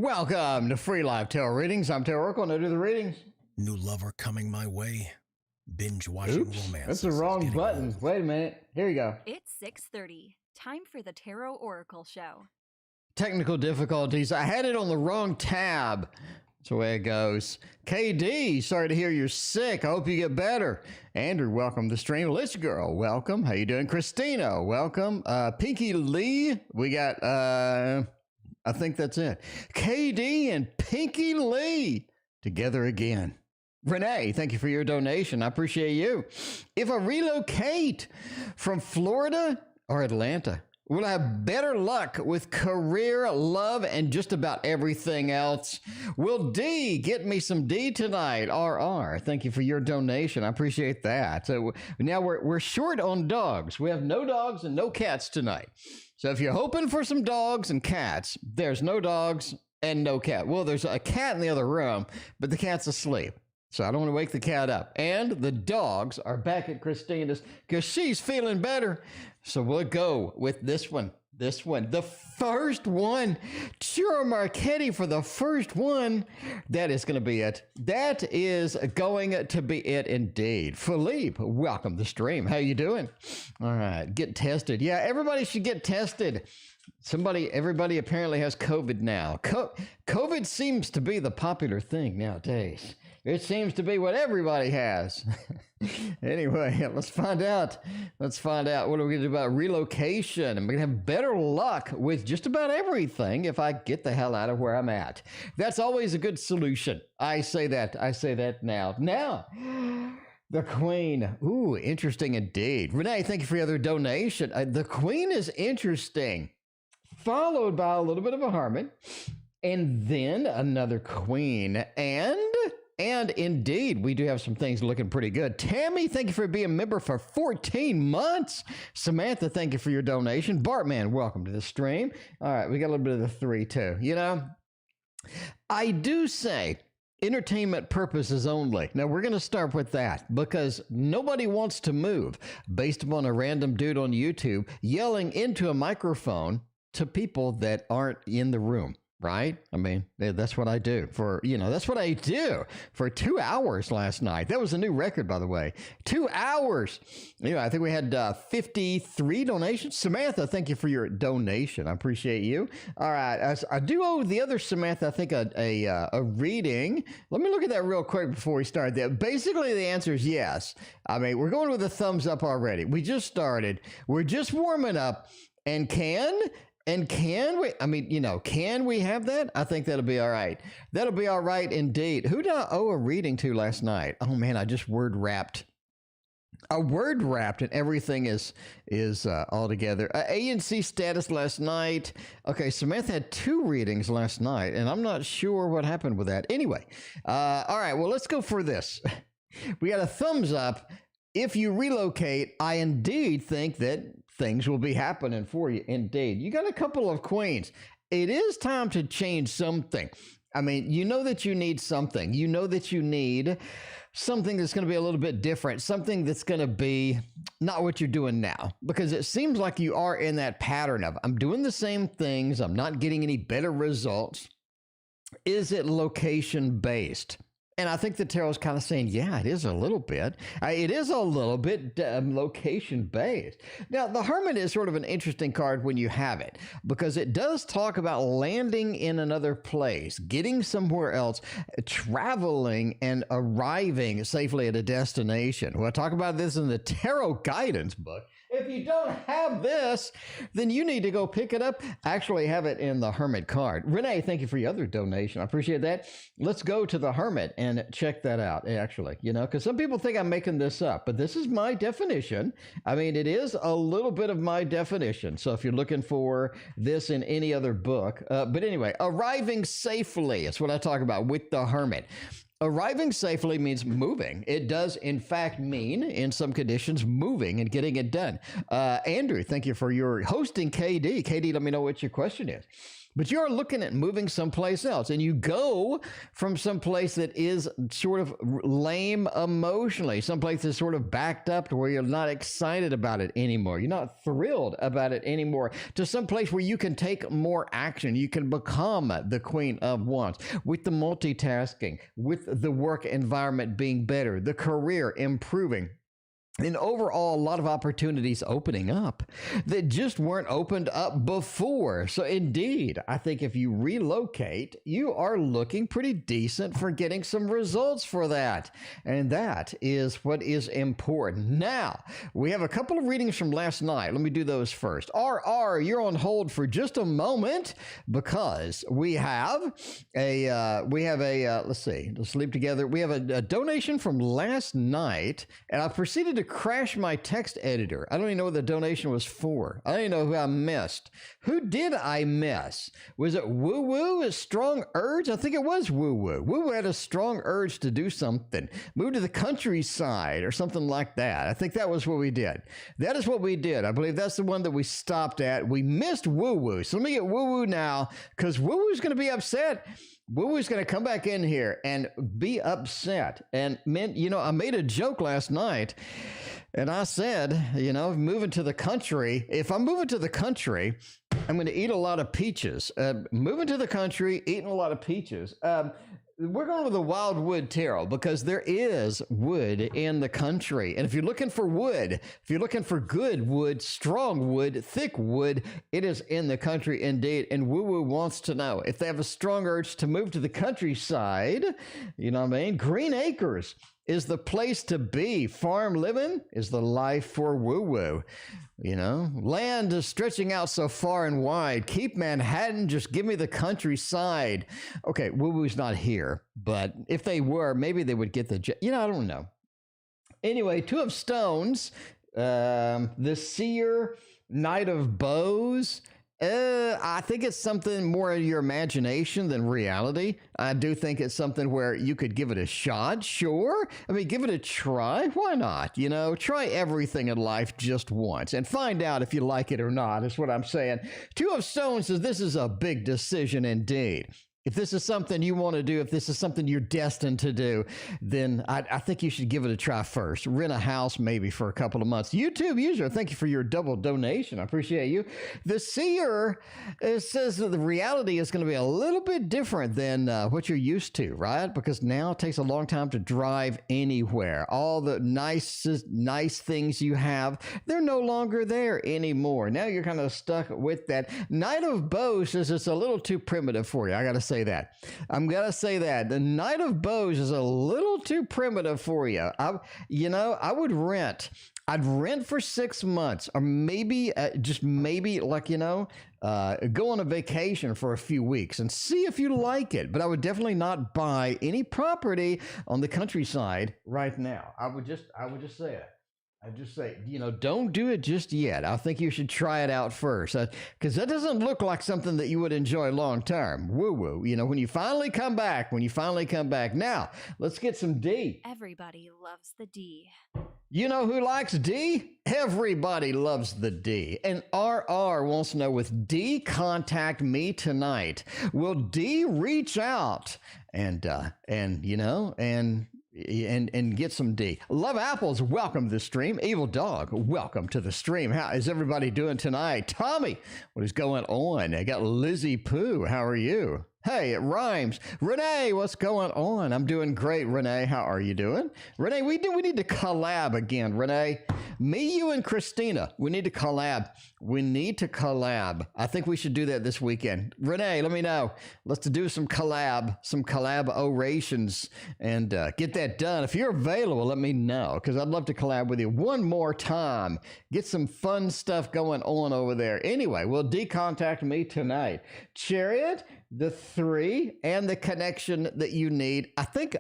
Welcome to Free Live Tarot Readings. I'm Tarot Oracle, and I do the readings. New lover coming my way. Binge watching romance. That's the wrong button. Old. Wait a minute. Here you go. It's 6:30. Time for the Tarot Oracle Show. Technical difficulties. I had it on the wrong tab. That's the way it goes. KD, sorry to hear you're sick. I hope you get better. Andrew, welcome to the stream. Liz Girl, welcome. How you doing? Christina, welcome. Pinky Lee, we got, I think that's it. KD and Pinky Lee together again. Renee, thank you for your donation. I appreciate you. If I relocate from Florida or Atlanta, will I have better luck with career, love, and just about everything else? Will D get me some D tonight? RR, thank you for your donation. I appreciate that. So now we're short on dogs. We have no dogs and no cats tonight. So if you're hoping for some dogs and cats, there's no dogs and no cat. Well, there's a cat in the other room, but the cat's asleep. So I don't want to wake the cat up. And the dogs are back at Christina's because she's feeling better. So we'll go with this one. The first one. Chiro Marchetti for the first one. That is going to be it. That is going to be it indeed. Philippe, welcome to the stream. How you doing? All right, get tested. Yeah, everybody should get tested. Everybody apparently has COVID now. COVID seems to be the popular thing nowadays. It seems to be what everybody has. Anyway, let's find out. What are we going to do about relocation? I'm going to have better luck with just about everything if I get the hell out of where I'm at. That's always a good solution. I say that now. Now, the Queen. Ooh, interesting indeed. Renee, thank you for your other donation. The Queen is interesting, followed by a little bit of a Hermit, and then another Queen, and indeed, we do have some things looking pretty good. Tammy, thank you for being a member for 14 months. Samantha, thank you for your donation. Bartman, welcome to the stream. All right, we got a little bit of the three, too. You know, I do say entertainment purposes only. Now, we're going to start with that because nobody wants to move based upon a random dude on YouTube yelling into a microphone to people that aren't in the room. Right? I mean, that's what I do that's what I do for 2 hours last night. That was a new record, by the way. 2 hours. Anyway, I think we had 53 donations. Samantha, thank you for your donation. I appreciate you. All right. I do owe the other Samantha, I think, a reading. Let me look at that real quick before we start that. Basically, the answer is yes. I mean, we're going with a thumbs up already. We just started. We're just warming up. And can we, can we have that? I think that'll be all right. That'll be all right indeed. Who did I owe a reading to last night? Oh man, I just word wrapped and everything is all together. ANC status last night. Okay, Samantha had 2 readings last night, and I'm not sure what happened with that. Anyway, all right, well, let's go for this. We got a thumbs up. If you relocate, I indeed think that things will be happening for you. Indeed. You got a couple of queens. It is time to change something. I mean, you know that you need something. You know that you need something that's going to be a little bit different, something that's going to be not what you're doing now, because it seems like you are in that pattern of, I'm doing the same things. I'm not getting any better results. Is it location based? And I think the tarot is kind of saying, yeah, it is a little bit. It is a little bit location-based. Now, the Hermit is sort of an interesting card when you have it, because it does talk about landing in another place, getting somewhere else, traveling and arriving safely at a destination. We'll talk about this in the Tarot Guidance book. If you don't have this, then you need to go pick it up. Actually have it in the Hermit card. Renee, thank you for your other donation. I appreciate that. Let's go to the Hermit and check that out, actually, because some people think I'm making this up, but this is my definition. I mean, it is a little bit of my definition. So if you're looking for this in any other book, but anyway, arriving safely is what I talk about with the Hermit. Arriving safely means moving. It does, in fact, mean, in some conditions, moving and getting it done. Andrew, thank you for your hosting, KD. KD, let me know what your question is. but you're looking at moving someplace else, and you go from someplace that is sort of lame emotionally, someplace that's sort of backed up to where you're not excited about it anymore. You're not thrilled about it anymore, to someplace where you can take more action. You can become the Queen of Wands with the multitasking, with the work environment being better, the career improving. And overall, a lot of opportunities opening up that just weren't opened up before. So indeed, I think if you relocate, you are looking pretty decent for getting some results for that. And that is what is important. Now, we have a couple of readings from last night. Let me do those first. RR, you're on hold for just a moment because we have let's see, let's sleep together. We have a donation from last night, and I proceeded to crash my text editor. I don't even know what the donation was for. I don't even know who I missed. Who did I miss? Was it Woo Woo? A strong urge? I think it was Woo Woo. Woo Woo had a strong urge to do something. Move to the countryside or something like that. I think that was what we did. That is what we did. I believe that's the one that we stopped at. We missed Woo Woo. So let me get Woo Woo now, because Woo Woo's going to be upset. Woo Woo's going to come back in here and be upset. And man, I made a joke last night, and I said, moving to the country, if I'm moving to the country, I'm going to eat a lot of peaches. Moving to the country, eating a lot of peaches. We're going with the wild wood tarot because there is wood in the country. And if you're looking for wood, if you're looking for good wood, strong wood, thick wood, it is in the country indeed. And Woo Woo wants to know if they have a strong urge to move to the countryside, Green Acres is the place to be. Farm living is the life for Woo Woo. Land is stretching out so far and wide. Keep Manhattan, just give me the countryside. Okay, Woo Woo's not here, but if they were, maybe they would get the, I don't know. Anyway, Two of Stones, the Seer, Knight of Bows. I think it's something more in your imagination than reality. I do think it's something where you could give it a shot. Sure. Give it a try. Why not? Try everything in life just once and find out if you like it or not, is what I'm saying. Two of Stones says this is a big decision indeed. If this is something you want to do, if this is something you're destined to do, then I think you should give it a try first. Rent a house maybe for a couple of months. YouTube user, thank you for your double donation. I appreciate you. The Seer says that the reality is going to be a little bit different than what you're used to, right? Because now it takes a long time to drive anywhere. All the nice things you have, they're no longer there anymore. Now you're kind of stuck with that. Knight of Bows says it's a little too primitive for you. I got to say that. I'm going to say that. The Knight of Bows is a little too primitive for you. I would rent. I'd rent for 6 months, or maybe, go on a vacation for a few weeks and see if you like it. But I would definitely not buy any property on the countryside right now. I would just say it. I just say, don't do it just yet. I think you should try it out first, because that doesn't look like something that you would enjoy long term. Woo woo. When you finally come back. Now, let's get some D. Everybody loves the D. You know who likes D? Everybody loves the D. And RR wants to know, with D contact me tonight, will D reach out and get some D? Love Apples, welcome to the stream. Evil Dog, welcome to the stream. How is everybody doing tonight? Tommy, what is going on? I got Lizzie Pooh, how are you? Hey, it rhymes. Renee, what's going on? I'm doing great, Renee. How are you doing? Renee, we need to collab again, Renee. Me, you, and Christina, we need to collab. I think we should do that this weekend. Renee, let me know. Let's do some collaborations and get that done. If you're available, let me know, because I'd love to collab with you one more time. Get some fun stuff going on over there. Anyway, will decontact me tonight. Chariot, the 3, and the connection that you need. I think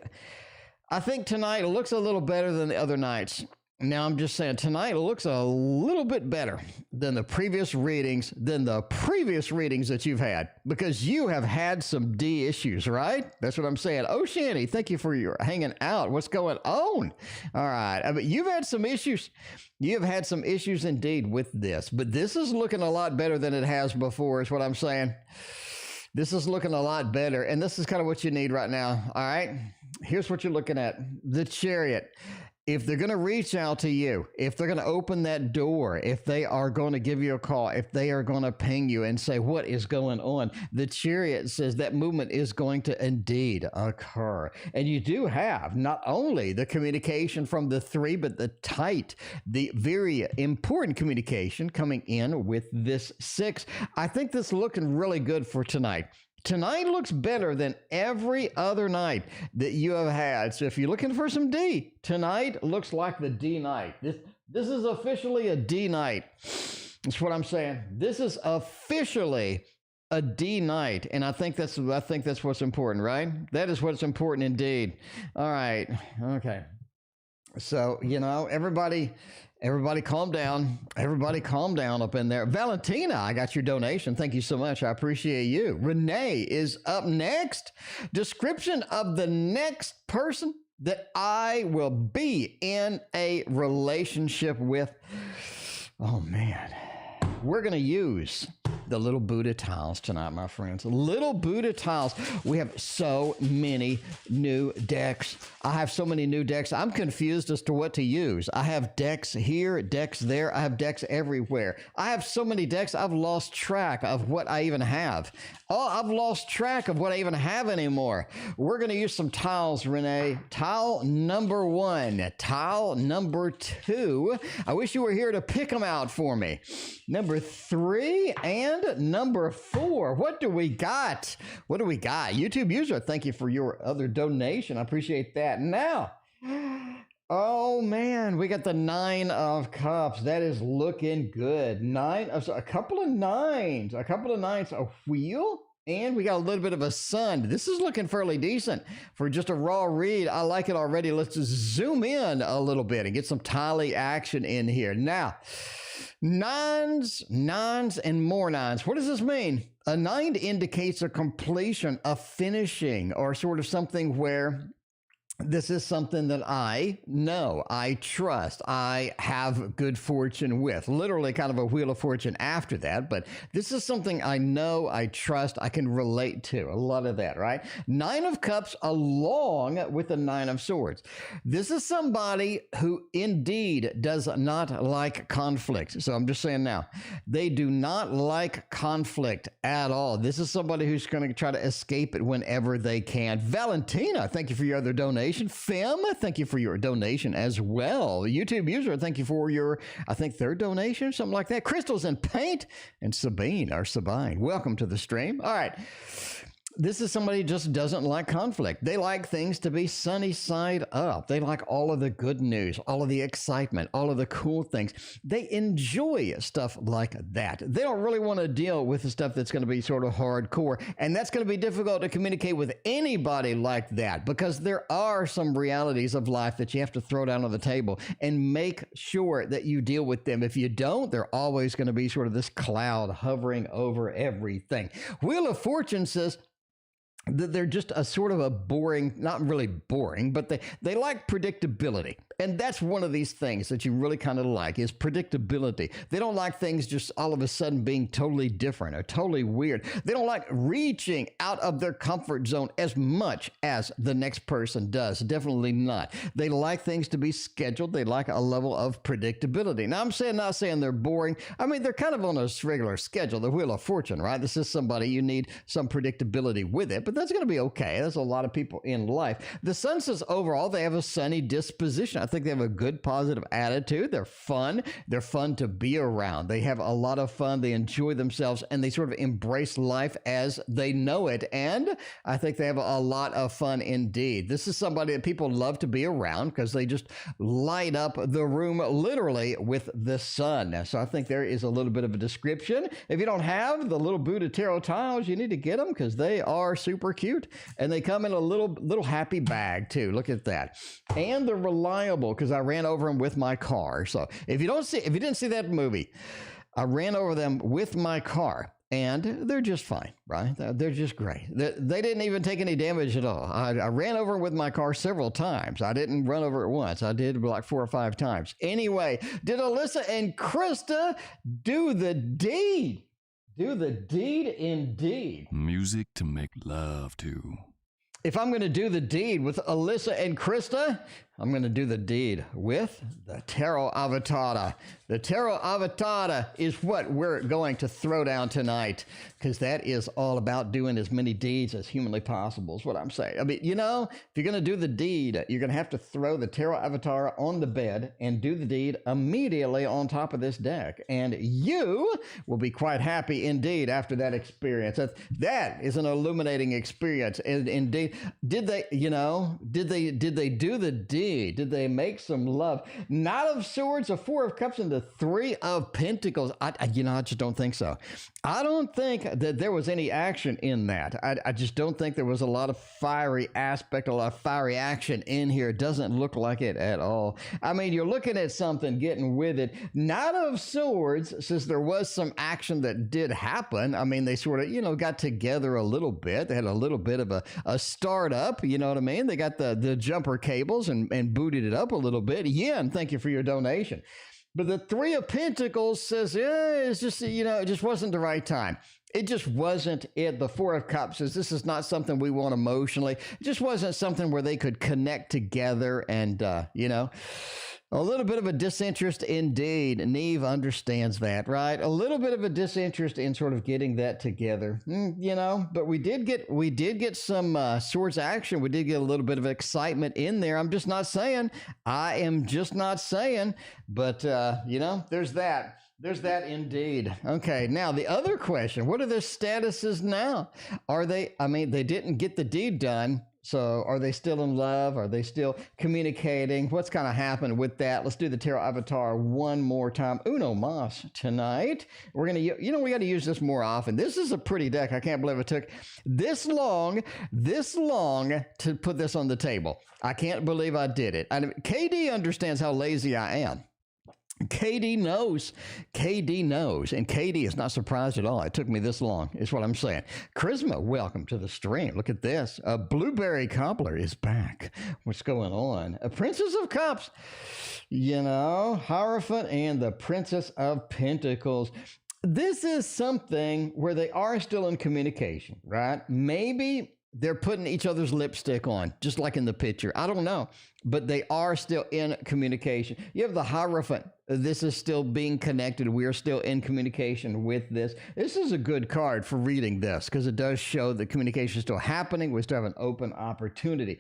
tonight looks a little better than the other nights. Now, I'm just saying, tonight looks a little bit better than the previous readings that you've had, because you have had some D issues, right? That's what I'm saying. Oh, Shanny, thank you for your hanging out. What's going on? All right. You've had some issues. You have had some issues indeed with this, but this is looking a lot better than it has before, is what I'm saying. This is looking a lot better. And this is kind of what you need right now. All right. Here's what you're looking at. The Chariot. If they're going to reach out to you, if they're going to open that door, if they are going to give you a call, if they are going to ping you and say, what is going on? The Chariot says that movement is going to indeed occur. And you do have not only the communication from the 3, but the tight, the very important communication coming in with this 6. I think this is looking really good for tonight. Tonight looks better than every other night that you have had. So if you're looking for some D, tonight looks like the D night. This is officially a D night. That's what I'm saying. This is officially a D night. And I think that's what's important, right? That is what's important indeed. All right. Okay. So, everybody calm down. Everybody calm down up in there. Valentina, I got your donation. Thank you so much. I appreciate you. Renee is up next. Description of the next person that I will be in a relationship with. Oh, man. We're going to use the little Buddha tiles tonight, my friends. Little Buddha tiles. We have so many new decks. I have so many new decks. I'm confused as to what to use. I have decks here, decks there. I have decks everywhere. I have so many decks, I've lost track of what I even have. Oh, I've lost track of what I even have anymore. We're going to use some tiles, Renee. Tile number 1. Tile number 2. I wish you were here to pick them out for me. Number 3 and number 4. What do we got? What do we got? YouTube user, thank you for your other donation. I appreciate that. Now, oh man, we got the 9 of Cups. That is looking good. A couple of nines, a wheel, and we got a little bit of a sun. This is looking fairly decent for just a raw read. I like it already. Let's just zoom in a little bit and get some tally action in here. Now, nines, and more nines. What does this mean? A 9 indicates a completion, a finishing, or sort of something where this is something that I know, I trust, I have good fortune with. Literally kind of a wheel of fortune after that, but this is something I know, I trust, I can relate to. A lot of that, right? 9 of Cups along with the 9 of Swords. This is somebody who indeed does not like conflict. So I'm just saying now, they do not like conflict at all. This is somebody who's going to try to escape it whenever they can. Valentina, thank you for your other donation. Fem, thank you for your donation as well. YouTube user, thank you for your, I think, 3rd donation, something like that. Crystals and Paint, and Sabine, welcome to the stream. All right. This is somebody who just doesn't like conflict. They like things to be sunny side up. They like all of the good news, all of the excitement, all of the cool things. They enjoy stuff like that. They don't really want to deal with the stuff that's going to be sort of hardcore. And that's going to be difficult to communicate with anybody like that, because there are some realities of life that you have to throw down on the table and make sure that you deal with them. If you don't, they're always going to be sort of this cloud hovering over everything. Wheel of Fortune says that they're just a sort of a boring, not really boring, but they like predictability. And that's one of these things that you really kind of like, is predictability. They don't like things just all of a sudden being totally different or totally weird. They don't like reaching out of their comfort zone as much as the next person does. Definitely not. They like things to be scheduled. They like a level of predictability. Now, I'm not saying they're boring. I mean, they're kind of on a regular schedule, the Wheel of Fortune, right? This is somebody you need some predictability with it, but that's going to be okay. There's a lot of people in life. The Sun says overall they have a sunny disposition. I think they have a good positive attitude. They're fun. They're fun to be around. They have a lot of fun. They enjoy themselves, and they sort of embrace life as they know it. And I think they have a lot of fun indeed. This is somebody that people love to be around because they just light up the room literally with the sun. So I think there is a little bit of a description. If you don't have the little Buddha tarot tiles, you need to get them because they are super cute, and they come in a little happy bag too. Look at that. And they're reliable because I ran over them with my car. So if you didn't see that movie, I ran over them with my car, and they're just fine, right? They're just great. They didn't even take any damage at all. I ran over them with my car several times. I didn't run over it once. I did like 4 or 5 times. Anyway, did Alyssa and Krista do the deed? Do the deed indeed. Music to make love to. If I'm going to do the deed with Alyssa and Krista, I'm going to do the deed with the Tarot Avatar. The Tarot Avatar is what we're going to throw down tonight, because that is all about doing as many deeds as humanly possible is what I'm saying. I mean, you know, if you're going to do the deed, you're going to have to throw the Tarot Avatar on the bed and do the deed immediately on top of this deck. And you will be quite happy indeed after that experience. That is an illuminating experience. And indeed, did they do the deed? Did they make some love? Knight of Swords, a Four of Cups, and the Three of Pentacles. I just don't think so. I don't think that there was any action in that. I just don't think there was a lot of fiery aspect, a lot of fiery action in here. It doesn't look like it at all. I mean, you're looking at something, getting with it. Knight of Swords says there was some action that did happen. I mean, they sort of, got together a little bit. They had a little bit of a startup, you know what I mean? They got the jumper cables and booted it up a little bit. Yen, thank you for your donation. But the Three of Pentacles says, it's just, it just wasn't the right time. It just wasn't it. The Four of Cups says this is not something we want emotionally. It just wasn't something where they could connect together and, a little bit of a disinterest indeed. Neve understands that, right? A little bit of a disinterest in sort of getting that together, but we did get some swords action. We did get a little bit of excitement in there. I'm just not saying. I am just not saying, but there's that. There's that indeed. Okay, now the other question, what are their statuses now? They didn't get the deed done. So are they still in love? Are they still communicating? What's kind of happened with that? Let's do the Tarot Avatar one more time. Uno Mas tonight. We're going to, we got to use this more often. This is a pretty deck. I can't believe it took this long to put this on the table. I can't believe I did it. KD understands how lazy I am. KD knows, and KD is not surprised at all. It took me this long, is what I'm saying. Charisma, welcome to the stream. Look at this. A Blueberry Cobbler is back. What's going on? A Princess of Cups, Hierophant and the Princess of Pentacles. This is something where they are still in communication, right? Maybe they're putting each other's lipstick on, just like in the picture. I don't know, but they are still in communication. You have the Hierophant. This is still being connected. We are still in communication with this. This is a good card for reading this because it does show that communication is still happening. We still have an open opportunity.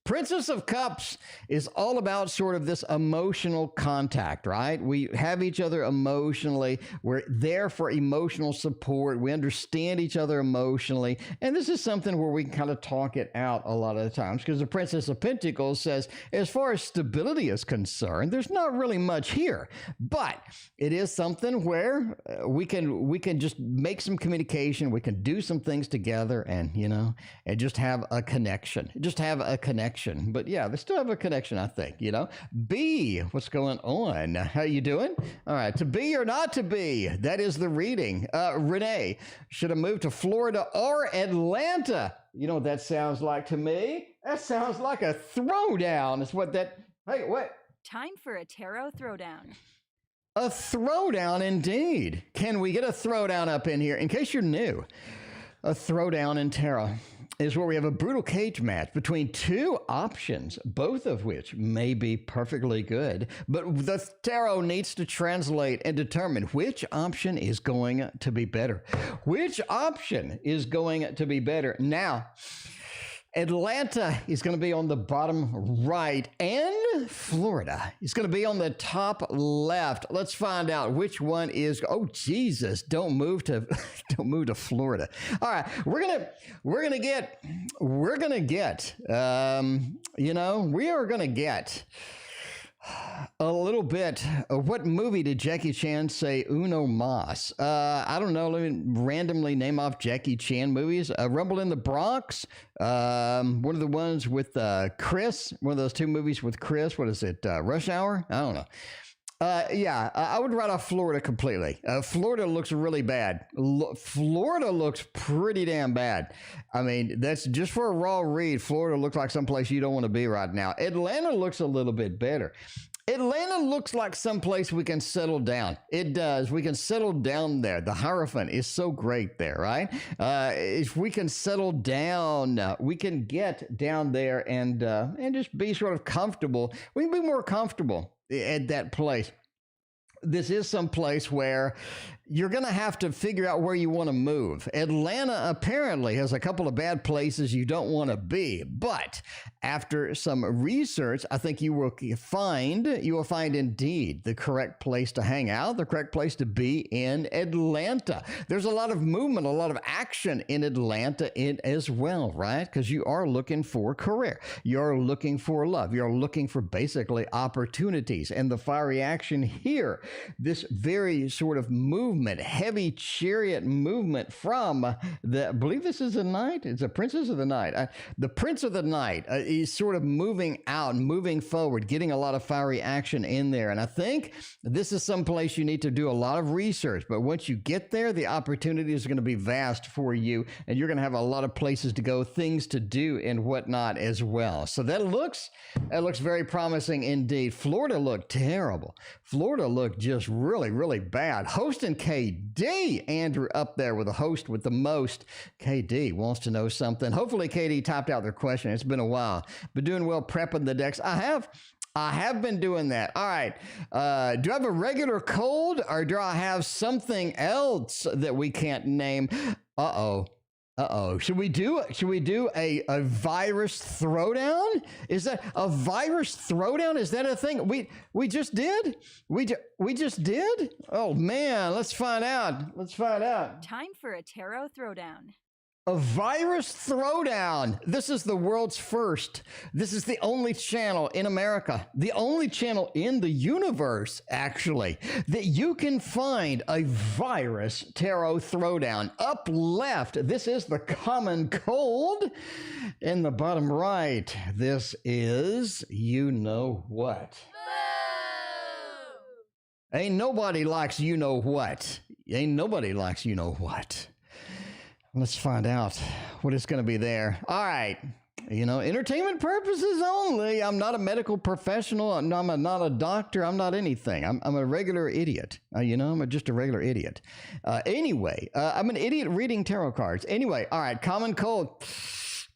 Princess of Cups is all about sort of this emotional contact, right? We have each other emotionally. We're there for emotional support. We understand each other emotionally. And this is something where we can kind of talk it out a lot of the times because the Princess of Pentacles says, as far as stability is concerned, there's not really much here, but it is something where we can just make some communication. We can do some things together and, and just have a connection. But yeah, they still have a connection, I think, B, what's going on? How you doing? All right, to be or not to be, that is the reading. Renee, should have moved to Florida or Atlanta. You know what that sounds like to me? That sounds like a throwdown. Is what that, hey, what? Time for a tarot throwdown. A throwdown indeed. Can we get a throwdown up in here? In case you're new, a throwdown in tarot is where we have a brutal cage match between two options, both of which may be perfectly good, but the tarot needs to translate and determine which option is going to be better. Which option is going to be better? Now, Atlanta is going to be on the bottom right, and Florida is going to be on the top left. Let's find out which one is. Oh Jesus! Don't move to Florida. All right, we are gonna get. A little bit. What movie did Jackie Chan say Uno Mas? I don't know. Let me randomly name off Jackie Chan movies. Rumble in the Bronx. One of the ones with Chris. One of those two movies with Chris. What is it? Rush Hour? I don't know. I would write off Florida completely. Florida looks really bad. Florida looks pretty damn bad. I mean, that's just for a raw read. Florida looks like someplace you don't want to be right now. Atlanta looks a little bit better. Atlanta looks like someplace we can settle down. It does. We can settle down there. The Hierophant is so great there, right? If we can settle down, we can get down there and just be sort of comfortable. We can be more comfortable at that place. This is some place where you're going to have to figure out where you want to move. Atlanta apparently has a couple of bad places you don't want to be, but after some research, I think you will find indeed the correct place to hang out, the correct place to be in Atlanta. There's a lot of movement, a lot of action in Atlanta as well, right? Because you are looking for a career. You're looking for love. You're looking for basically opportunities. And the fiery action here, this very sort of heavy chariot movement from I believe this is a knight. It's a princess of the night. The prince of the night is sort of moving out, moving forward, getting a lot of fiery action in there. And I think this is some place you need to do a lot of research. But once you get there, the opportunities are going to be vast for you, and you're going to have a lot of places to go, things to do, and whatnot as well. So that looks very promising indeed. Florida looked terrible. Florida looked just really, really bad. Hosting KD, Andrew up there with a host with the most. KD wants to know something. Hopefully KD typed out their question. It's been a while. Been doing well prepping the decks. I have been doing that. All right. Do I have a regular cold, or do I have something else that we can't name? Should we do a virus throwdown? Is that a virus throwdown? Is that a thing we just did? We just did? Oh man, let's find out. Time for a tarot throwdown. A virus throwdown. This is the world's first. This is the only channel in America, the only channel in the universe, actually, that you can find a virus tarot throwdown. Up left, this is the common cold. In the bottom right, this is you know what. Ain't nobody likes you know what. Ain't nobody likes you know what. Let's find out what is going to be there. All right. Entertainment purposes only. I'm not a medical professional. I'm not a doctor. I'm not anything. I'm a regular idiot. I'm just a regular idiot. Anyway, I'm an idiot reading tarot cards. Anyway, all right. Common cold.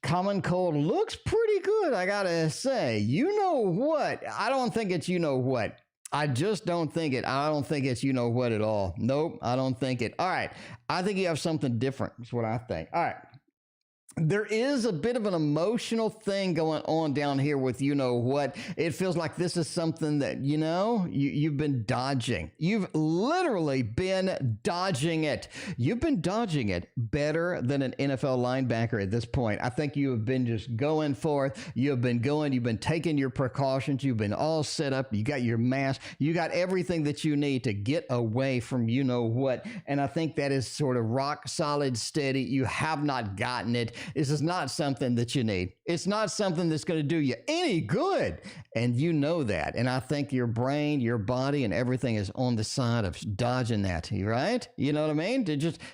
Common cold looks pretty good, I got to say. You know what? I don't think it's you know what. I just don't think it. I don't think it's you know what at all. Nope, I don't think it. All right. I think you have something different. That's what I think. All right. There is a bit of an emotional thing going on down here with you know what. It feels like this is something that, you've been dodging. You've literally been dodging it. You've been dodging it better than an NFL linebacker at this point. I think you have been just going forth. You've been taking your precautions. You've been all set up. You got your mask. You got everything that you need to get away from you know what. And I think that is sort of rock solid steady. You have not gotten it. This is not something that you need. It's not something that's going to do you any good. And you know that. And I think your brain, your body, and everything is on the side of dodging that, right? You know what I mean?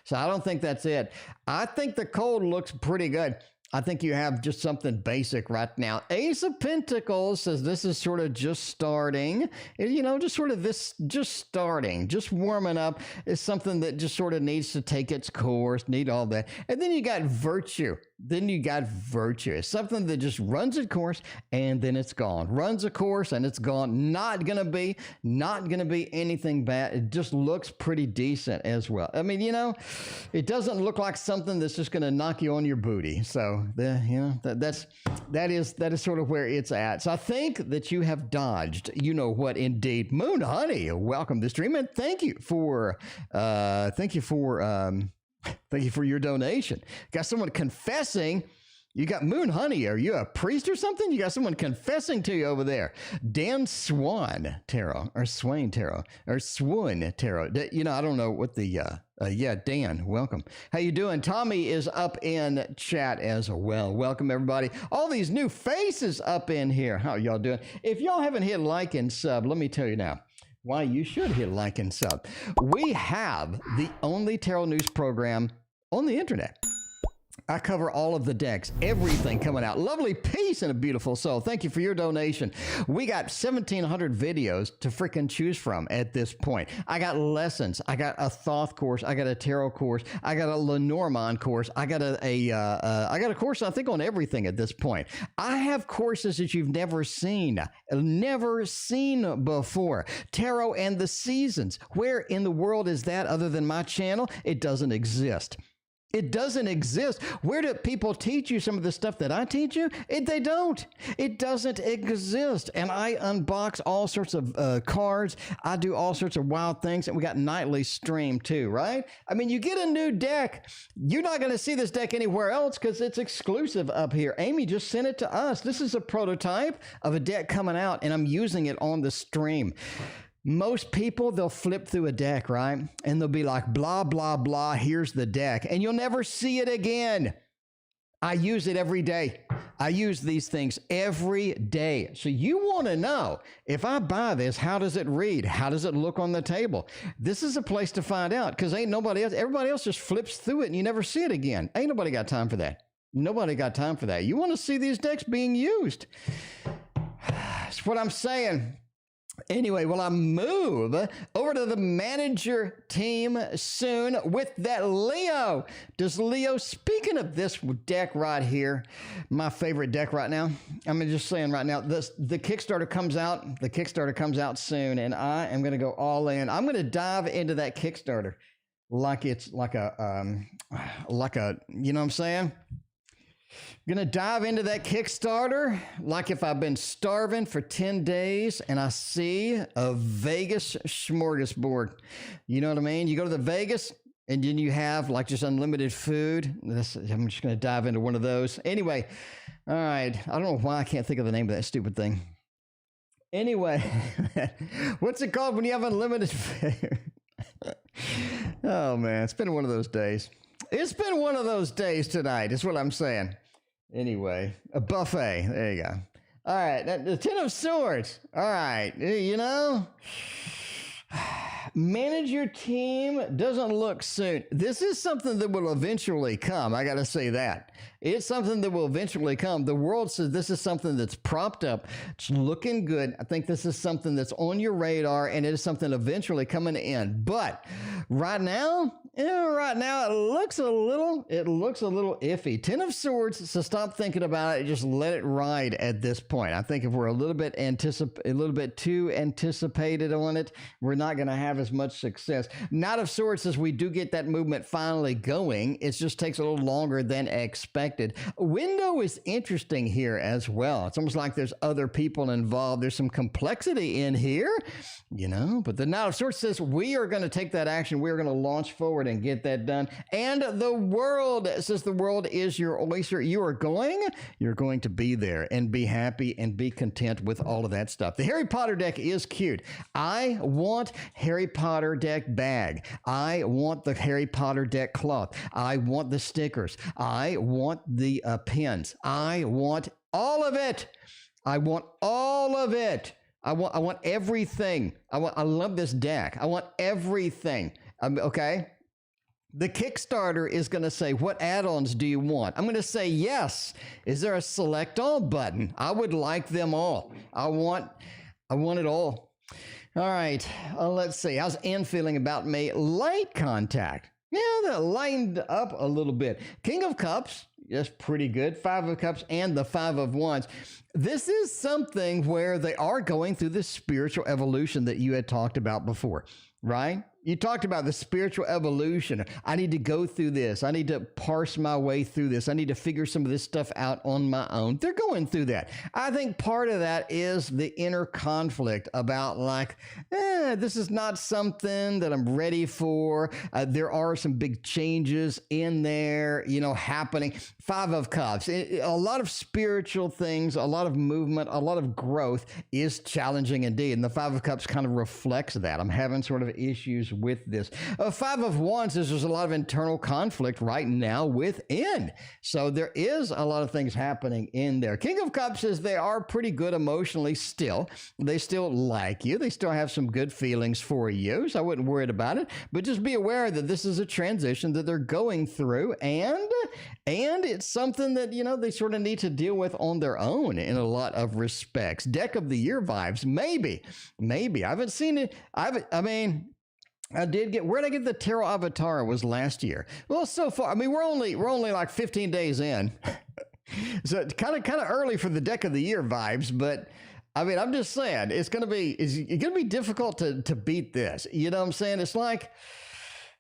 So I don't think that's it. I think the cold looks pretty good. I think you have just something basic right now. Ace of Pentacles says this is sort of just starting. Just starting, just warming up is something that just sort of needs to take its course, need all that. And then you got virtue. It's something that just runs its course and then it's gone. Runs a course and it's gone. Not gonna be anything bad. It just looks pretty decent as well. I mean, it doesn't look like something that's just gonna knock you on your booty. So that is sort of where it's at. So I think that you have dodged, you know what, indeed. Moon Honey, welcome to the stream, and thank you for your donation. Got someone confessing. You got Moon Honey. Are you a priest or something? You got someone confessing to you over there. Dan Swan Tarot, or Swain Tarot, or Swoon Tarot. I don't know what the, Dan, welcome. How you doing? Tommy is up in chat as well. Welcome, everybody. All these new faces up in here. How y'all doing? If y'all haven't hit like and sub, let me tell you now why you should hit like and sub. We have the only tarot news program on the internet. I cover all of the decks, everything coming out. Lovely peace and a beautiful soul. Thank you for your donation. We got 1,700 videos to freaking choose from at this point. I got lessons. I got a Thoth course. I got a tarot course. I got a Lenormand course. I got I got a course, I think, on everything at this point. I have courses that you've never seen before. Tarot and the Seasons. Where in the world is that other than my channel? It doesn't exist. It doesn't exist. Where do people teach you some of the stuff that I teach you? They don't. It doesn't exist. And I unbox all sorts of cards. I do all sorts of wild things. And we got nightly stream too, right? I mean, you get a new deck. You're not going to see this deck anywhere else because it's exclusive up here. Amy just sent it to us. This is a prototype of a deck coming out, and I'm using it on the stream. Most people, they'll flip through a deck, right? And they'll be like, blah, blah, blah, here's the deck. And you'll never see it again. I use it every day. I use these things every day. So you want to know, if I buy this, how does it read? How does it look on the table? This is a place to find out because ain't nobody else. Everybody else just flips through it and you never see it again. Ain't nobody got time for that. Nobody got time for that. You want to see these decks being used. That's what I'm saying. Anyway, well, I move over to the manager team soon with that Leo. Does Leo, speaking of this deck right here, my favorite deck right now, I'm just saying right now, the Kickstarter comes out. The Kickstarter comes out soon, and I am going to go all in. I'm going to dive into that Kickstarter like it's like a, you know what I'm saying? Gonna dive into that Kickstarter like if I've been starving for 10 days and I see a Vegas smorgasbord. You know what I mean? You go to the Vegas and then you have like just unlimited food. I'm just gonna dive into one of those. Anyway, all right. I don't know why I can't think of the name of that stupid thing. Anyway, what's it called when you have unlimited food? Oh man, it's been one of those days. It's been one of those days tonight, is what I'm saying. Anyway, a buffet. There you go. All right, the Ten of Swords. All right, you know, manage your team doesn't look soon. This is something that will eventually come. I got to say that. It's something that will eventually come. The world says this is something that's propped up. It's looking good. I think this is something that's on your radar, and it is something eventually coming to end. But right now, it looks a little iffy. Ten of Swords, so stop thinking about it. Just let it ride at this point. I think if we're a little bit too anticipated on it, we're not going to have as much success. Knight of Swords says we do get that movement finally going. It just takes a little longer than expected. Window is interesting here as well. It's almost like there's other people involved. There's some complexity in here, you know, but the Knight of Swords says we are going to take that action. We're going to launch forward and get that done. And the world says the world is your oyster. You're going to be there and be happy and be content with all of that stuff. The Harry Potter deck is cute. I want Harry Potter deck bag. I want the Harry Potter deck cloth. I want the stickers. I want the pins. I want all of it. I want all of it. I want everything. I love this deck. I want everything. Okay. The Kickstarter is going to say, what add-ons do you want? I'm going to say yes. Is there a select all button? I would like them all. I want it all. All right. Let's see. How's Ann feeling about me? Light contact. Yeah, that lightened up a little bit. King of Cups. Yes, pretty good. Five of Cups and the Five of Wands. This is something where they are going through the spiritual evolution that you had talked about before, right? You talked about the spiritual evolution. I need to go through this. I need to parse my way through this. I need to figure some of this stuff out on my own. They're going through that. I think part of that is the inner conflict about like, this is not something that I'm ready for. There are some big changes in there, you know, happening. Five of Cups. A lot of spiritual things, a lot of movement, a lot of growth is challenging indeed. And the Five of Cups kind of reflects that. I'm having sort of issues with this. Five of Wands is there's a lot of internal conflict right now within. So there is a lot of things happening in there. King of Cups is they are pretty good emotionally still. They still like you. They still have some good feelings for you. So I wouldn't worry about it. But just be aware that this is a transition that they're going through. And it's something that, you know, they sort of need to deal with on their own in a lot of respects. Deck of the Year vibes. Maybe. I haven't seen it. I did get, where did I get the Tarot Avatar? Was last year. Well, so far, I mean, we're only like 15 days in. So it's kind of early for the Deck of the Year vibes, but I mean, I'm just saying it's going to be difficult to beat this. You know what I'm saying? It's like,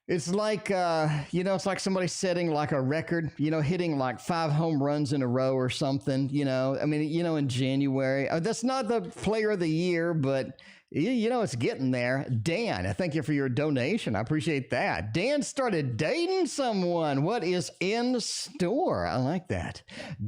you know, it's like somebody setting like a record, you know, hitting like 5 home runs in a row or something, you know, I mean, you know, in January, that's not the player of the year, but you know, it's getting there. Dan, I thank you for your donation. I appreciate that. Dan started dating someone. What is in store? I like that.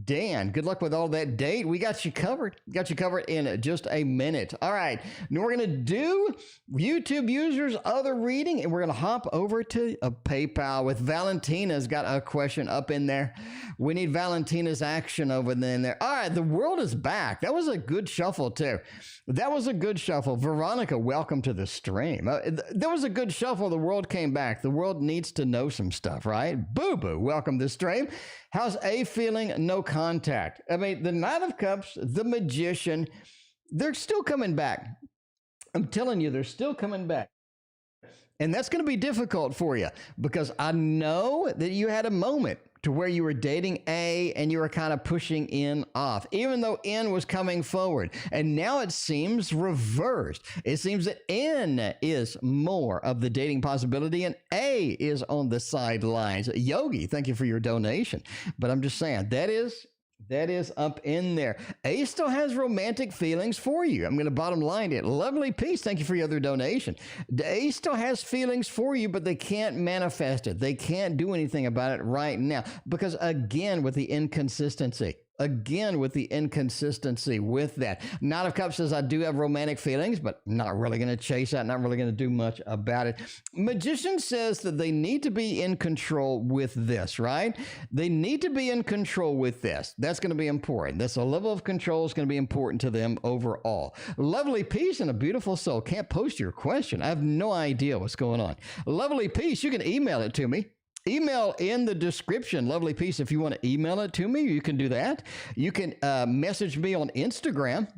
Dan, good luck with all that date. We got you covered. Got you covered in just a minute. All right. Now we're going to do YouTube users other reading, and we're going to hop over to a PayPal with Valentina's got a question up in there. We need Valentina's action over there. All right. The world is back. That was a good shuffle too. That was a good shuffle. Veronica, welcome to the stream. That was a good shuffle. The world came back. The world needs to know some stuff, right? Boo-boo, welcome to the stream. How's A feeling? No contact. I mean, the Knight of Cups, the Magician, they're still coming back. I'm telling you, they're still coming back. And that's going to be difficult for you because I know that you had a moment to where you were dating A and you were kind of pushing N off, even though N was coming forward. And now it seems reversed. It seems that N is more of the dating possibility and A is on the sidelines. Yogi, thank you for your donation. But I'm just saying, that is up in there. A still has romantic feelings for you. I'm going to bottom line it. Lovely Peace, thank you for your other donation. A still has feelings for you, but they can't manifest it. They can't do anything about it right now because, again, with the inconsistency. With that. Knight of Cups says, I do have romantic feelings, but not really going to chase that, not really going to do much about it. Magician says that they need to be in control with this, right? They need to be in control with this. That's going to be important. That's a level of control is going to be important to them overall. Lovely Peace and a beautiful soul. Can't post your question. I have no idea what's going on. Lovely Peace, you can email it to me. Email in the description, Lovely Peace. If you want to email it to me, you can do that. You can message me on Instagram.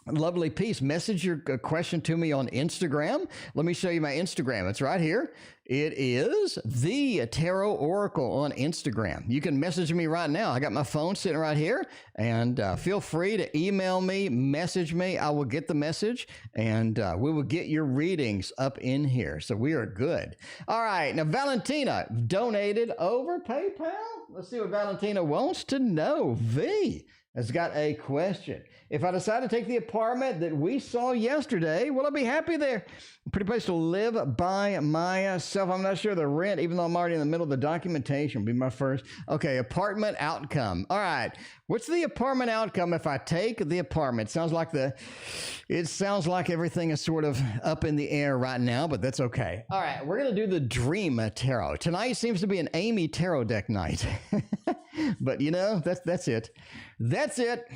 Lovely Peace, message your question to me on Instagram. Let me show you my Instagram. It's right here. It is the Tarot Oracle on Instagram. You can message me right now. I got my phone sitting right here, and feel free to email me, message me. I will get the message, and we will get your readings up in here. So we are good. All right. Now, Valentina donated over PayPal. Let's see what Valentina wants to know. V has got a question. If I decide to take the apartment that we saw yesterday, will I be happy there? Pretty place to live by myself. I'm not sure the rent, even though I'm already in the middle of the documentation, will be my first. Okay, apartment outcome. All right. What's the apartment outcome if I take the apartment? It sounds like everything is sort of up in the air right now, but that's okay. All right, we're going to do the Dream Tarot. Tonight seems to be an Amy Tarot deck night. But, you know, that's it. That's it.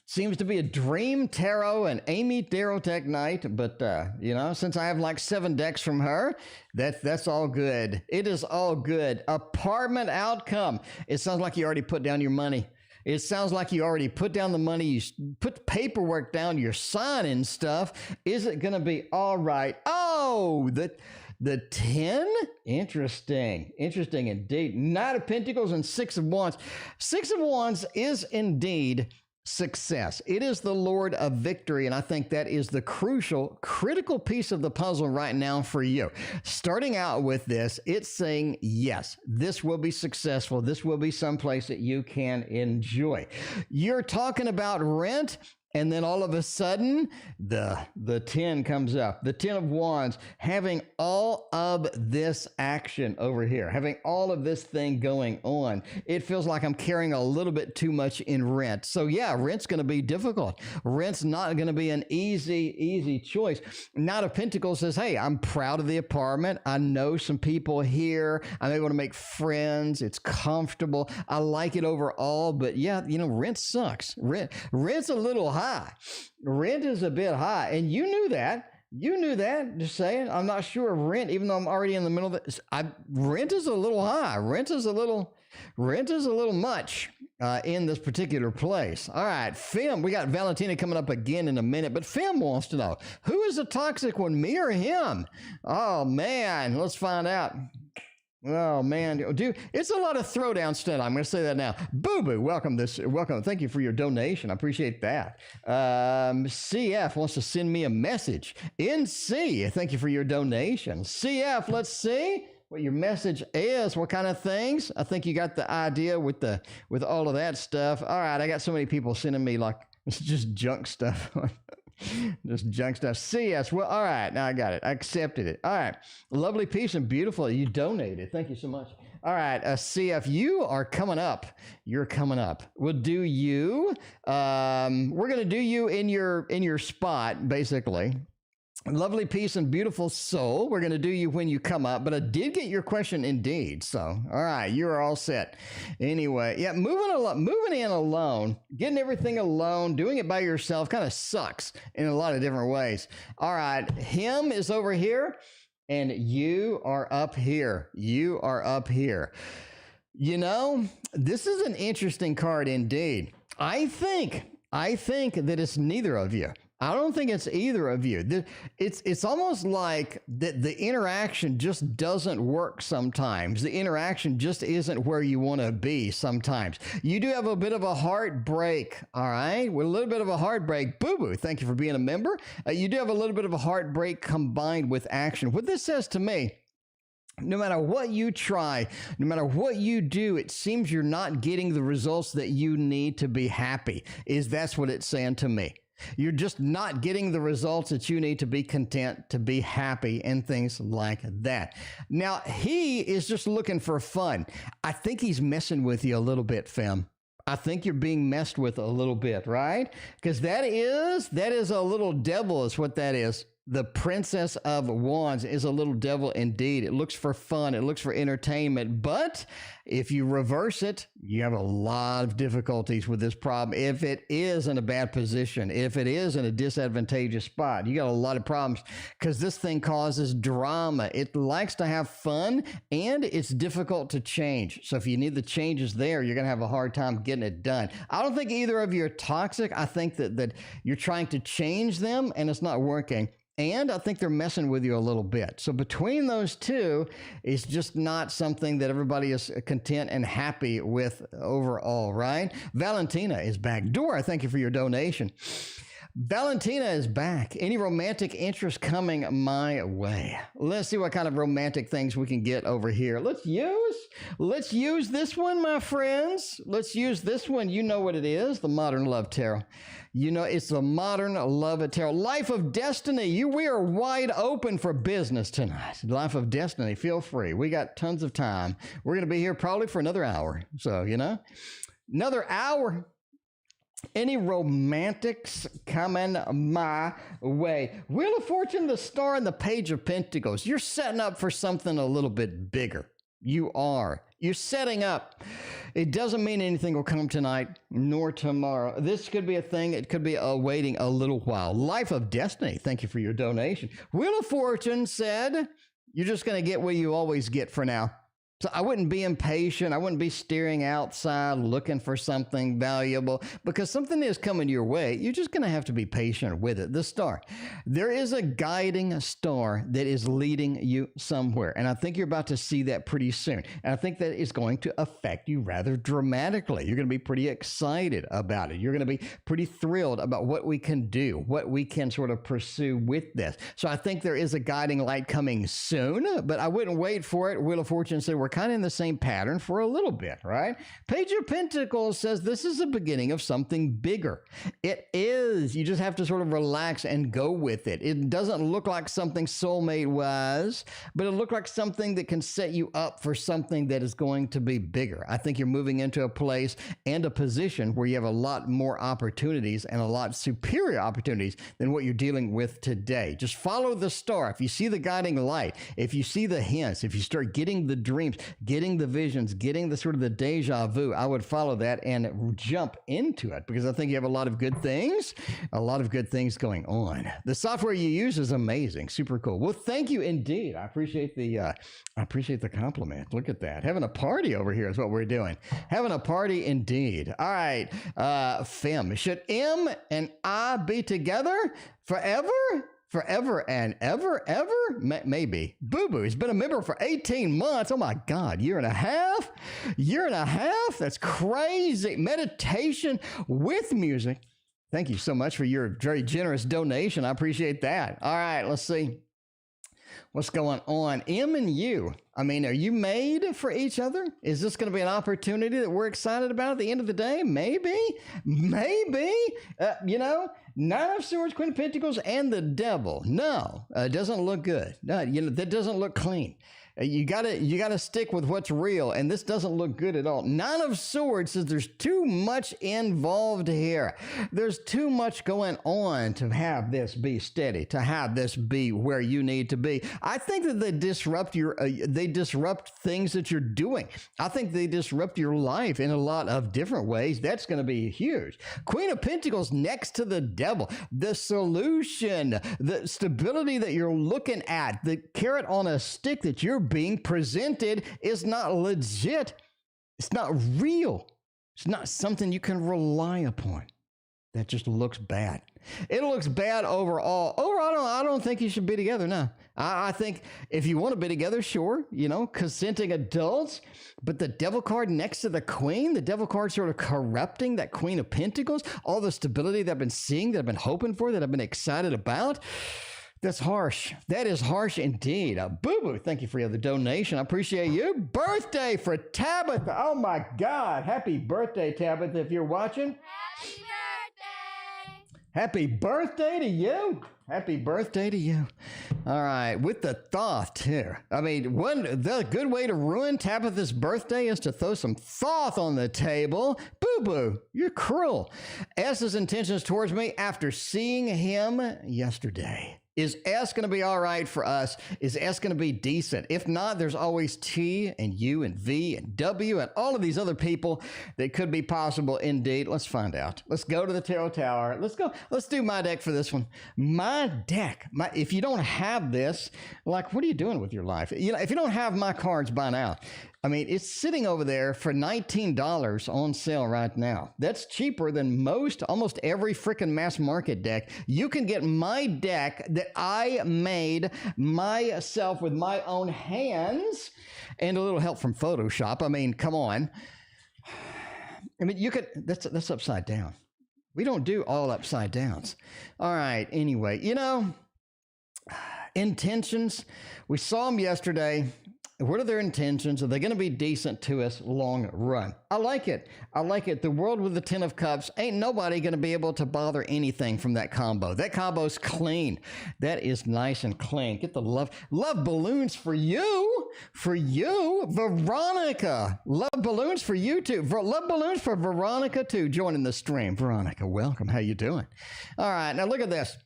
Seems to be a Dream Tarot and Amy Tarot deck night, but, you know, since I have like 7 decks from her, that's all good. It is all good. Apartment outcome. It sounds like you already put down your money. It sounds like you already put down the money. You put paperwork down. You're signing stuff. Is it going to be all right? Oh, the 10? Interesting indeed. Knight of Pentacles and 6 of Wands. 6 of Wands is indeed success. It is the Lord of Victory, and I think that is the critical piece of the puzzle right now for you. Starting out with this, it's saying, yes, this will be successful. This will be someplace that you can enjoy. You're talking about rent, And then all of a sudden, the 10 comes up. The 10 of Wands, having all of this action over here, having all of this thing going on. It feels like I'm carrying a little bit too much in rent. So yeah, rent's going to be difficult. Rent's not going to be an easy choice. Knight of Pentacles says, hey, I'm proud of the apartment. I know some people here. I'm able to make friends. It's comfortable. I like it overall, but yeah, rent sucks. Rent's a little high. Rent is a bit high, and you knew that. Just saying. I'm not sure of rent, even though I'm already in the middle of it. Rent is a little high. Rent is a little much in this particular place. All right, Fem, we got Valentina coming up again in a minute, but Fem wants to know, who is the toxic one, me or him? Oh, man, let's find out. Oh, man, dude, it's a lot of throwdown stuff. I'm going to say that now. Boo-boo, welcome. Thank you for your donation. I appreciate that. CF wants to send me a message. NC, thank you for your donation. CF, let's see what your message is. What kind of things? I think you got the idea with all of that stuff. All right, I got so many people sending me like it's just junk stuff. Just junk stuff. CS. Well, all right. Now I got it. I accepted it. All right. Lovely, peace, and beautiful. You donated. Thank you so much. All right. CF, you are coming up. You're coming up. We'll do you. We're going to do you in your spot, basically. Lovely, peace, and beautiful soul. We're going to do you when you come up, but I did get your question indeed. So, all right, you're all set. Anyway, yeah, moving in alone, getting everything alone, doing it by yourself kind of sucks in a lot of different ways. All right, him is over here, and you are up here. You are up here. This is an interesting card indeed. I think that it's neither of you. I don't think it's either of you. It's almost like the interaction just doesn't work sometimes. The interaction just isn't where you want to be sometimes. You do have a bit of a heartbreak, all right? With a little bit of a heartbreak. Boo-boo, thank you for being a member. You do have a little bit of a heartbreak combined with action. What this says to me, no matter what you try, no matter what you do, it seems you're not getting the results that you need to be happy. That's what it's saying to me. You're just not getting the results that you need to be content, to be happy, and things like that. Now, he is just looking for fun. I think he's messing with you a little bit, Fem. I think you're being messed with a little bit, right? Because that is a little devil is what that is. The Princess of Wands is a little devil indeed. It looks for fun. It looks for entertainment. But if you reverse it, you have a lot of difficulties with this problem. If it is in a bad position, if it is in a disadvantageous spot, you got a lot of problems because this thing causes drama. It likes to have fun and it's difficult to change. So if you need the changes there, you're going to have a hard time getting it done. I don't think either of you are toxic. I think that you're trying to change them and it's not working. And I think they're messing with you a little bit. So between those two, it's just not something that everybody is content and happy with overall, right? Valentina is back. Dora, thank you for your donation. Valentina is back. Any romantic interest coming my way? Let's see what kind of romantic things we can get over here. Let's use this one, my friends. Let's use this one. You know what it is, the Modern Love Tarot. You know, it's the Modern Love Tarot. Life of Destiny. We are wide open for business tonight. Life of Destiny. Feel free. We got tons of time. We're going to be here probably for another hour. So, another hour. Any romantics coming my way? Wheel of Fortune, the Star, and the Page of Pentacles. You're setting up for something a little bit bigger. You are. You're setting up. It doesn't mean anything will come tonight nor tomorrow. This could be a thing. It could be waiting a little while. Life of Destiny. Thank you for your donation. Wheel of Fortune said, you're just going to get what you always get for now. So I wouldn't be impatient. I wouldn't be staring outside looking for something valuable because something is coming your way. You're just going to have to be patient with it. The Star. There is a guiding star that is leading you somewhere. And I think you're about to see that pretty soon. And I think that is going to affect you rather dramatically. You're going to be pretty excited about it. You're going to be pretty thrilled about what we can do, what we can sort of pursue with this. So I think there is a guiding light coming soon, but I wouldn't wait for it. Wheel of Fortune said we're we're kind of in the same pattern for a little bit, right? Page of Pentacles says this is the beginning of something bigger. It is. You just have to sort of relax and go with it. It doesn't look like something soulmate was, but it looked like something that can set you up for something that is going to be bigger. I think you're moving into a place and a position where you have a lot more opportunities and a lot superior opportunities than what you're dealing with today. Just follow the star. If you see the guiding light, if you see the hints, if you start getting the dreams, getting the visions, getting the sort of the deja vu, I would follow that and jump into it because I think you have a lot of good things going on. The software you use is amazing. Super cool. Well, thank you indeed. I appreciate the compliment. Look at that. Having a party over here is what we're doing. Having a party indeed. All right. Fem, should M and I be together forever? Forever and ever? Maybe. Boo Boo has been a member for 18 months. Oh my God, year and a half? That's crazy. Meditation with music. Thank you so much for your very generous donation. I appreciate that. All right, let's see. What's going on? M and you. I mean, are you made for each other? Is this going to be an opportunity that we're excited about at the end of the day? Maybe. Nine of Swords, Queen of Pentacles, and the Devil. No, it doesn't look good. No, that doesn't look clean. You gotta stick with what's real, and this doesn't look good at all. Nine of Swords says there's too much involved here. There's too much going on to have this be steady, to have this be where you need to be. I think that they disrupt things that you're doing. I think they disrupt your life in a lot of different ways. That's going to be huge. Queen of Pentacles next to the Devil. The solution, the stability that you're looking at, the carrot on a stick that you're being presented is not legit. It's not real. It's not something you can rely upon. That just looks bad. It looks bad overall. I don't think you should be together. No, I think if you want to be together, sure, consenting adults, but the Devil card next to the Queen, the Devil card sort of corrupting that Queen of Pentacles, all the stability that I've been seeing, that I've been hoping for, that I've been excited about. That's harsh. That is harsh indeed. Boo Boo, thank you for the donation. I appreciate you. Birthday for Tabitha. Oh my God. Happy birthday, Tabitha, if you're watching. Happy birthday! Happy birthday to you. Happy birthday to you. All right. With the Thoth, too. I mean, the good way to ruin Tabitha's birthday is to throw some Thoth on the table. Boo Boo, you're cruel. S's intentions towards me after seeing him yesterday. Is S going to be all right for us? Is S going to be decent? If not, there's always T and U and V and W and all of these other people that could be possible indeed. Let's find out. Let's go to the Tarot Tower. Let's do my deck for this one. My deck. If you don't have this, what are you doing with your life? If you don't have my cards by now, I mean, it's sitting over there for $19 on sale right now. That's cheaper than almost every freaking mass market deck. You can get my deck that I made myself with my own hands and a little help from Photoshop. I mean, come on. I mean, that's upside down. We don't do all upside downs. All right. Anyway, intentions. We saw them yesterday. What are their intentions? Are they going to be decent to us long run? I like it. The world with the 10 of cups, ain't nobody going to be able to bother anything from that combo. That combo's clean. That is nice and clean. Get the love balloons for you. Veronica. Love balloons for you too. Love balloons for Veronica too, joining the stream. Veronica, welcome. How you doing? All right, now look at this.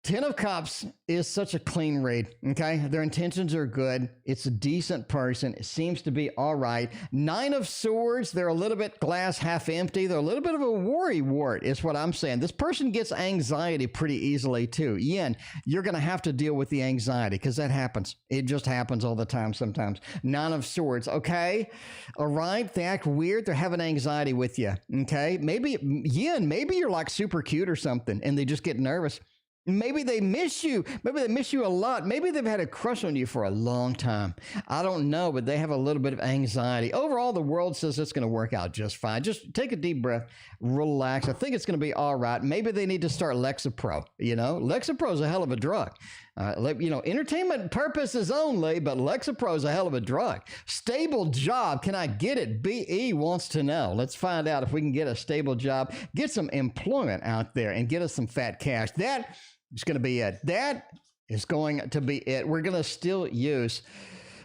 10 of Cups is such a clean read, okay? Their intentions are good. It's a decent person. It seems to be all right. 9 of Swords, they're a little bit glass half empty. They're a little bit of a worry wart is what I'm saying. This person gets anxiety pretty easily too. Yin, you're going to have to deal with the anxiety because that happens. It just happens all the time sometimes. 9 of Swords, okay? All right, they act weird. They're having anxiety with you, okay? Maybe, Yin, maybe you're like super cute or something and they just get nervous. Maybe they miss you. Maybe they miss you a lot. Maybe they've had a crush on you for a long time. I don't know, but they have a little bit of anxiety. Overall, the world says it's going to work out just fine. Just take a deep breath, relax. I think it's going to be all right. Maybe they need to start Lexapro. Lexapro is a hell of a drug. Entertainment purposes only, but Lexapro is a hell of a drug. Stable job. Can I get it? BE wants to know. Let's find out if we can get a stable job, get some employment out there, and get us some fat cash. That is going to be it. That is going to be it. We're going to still use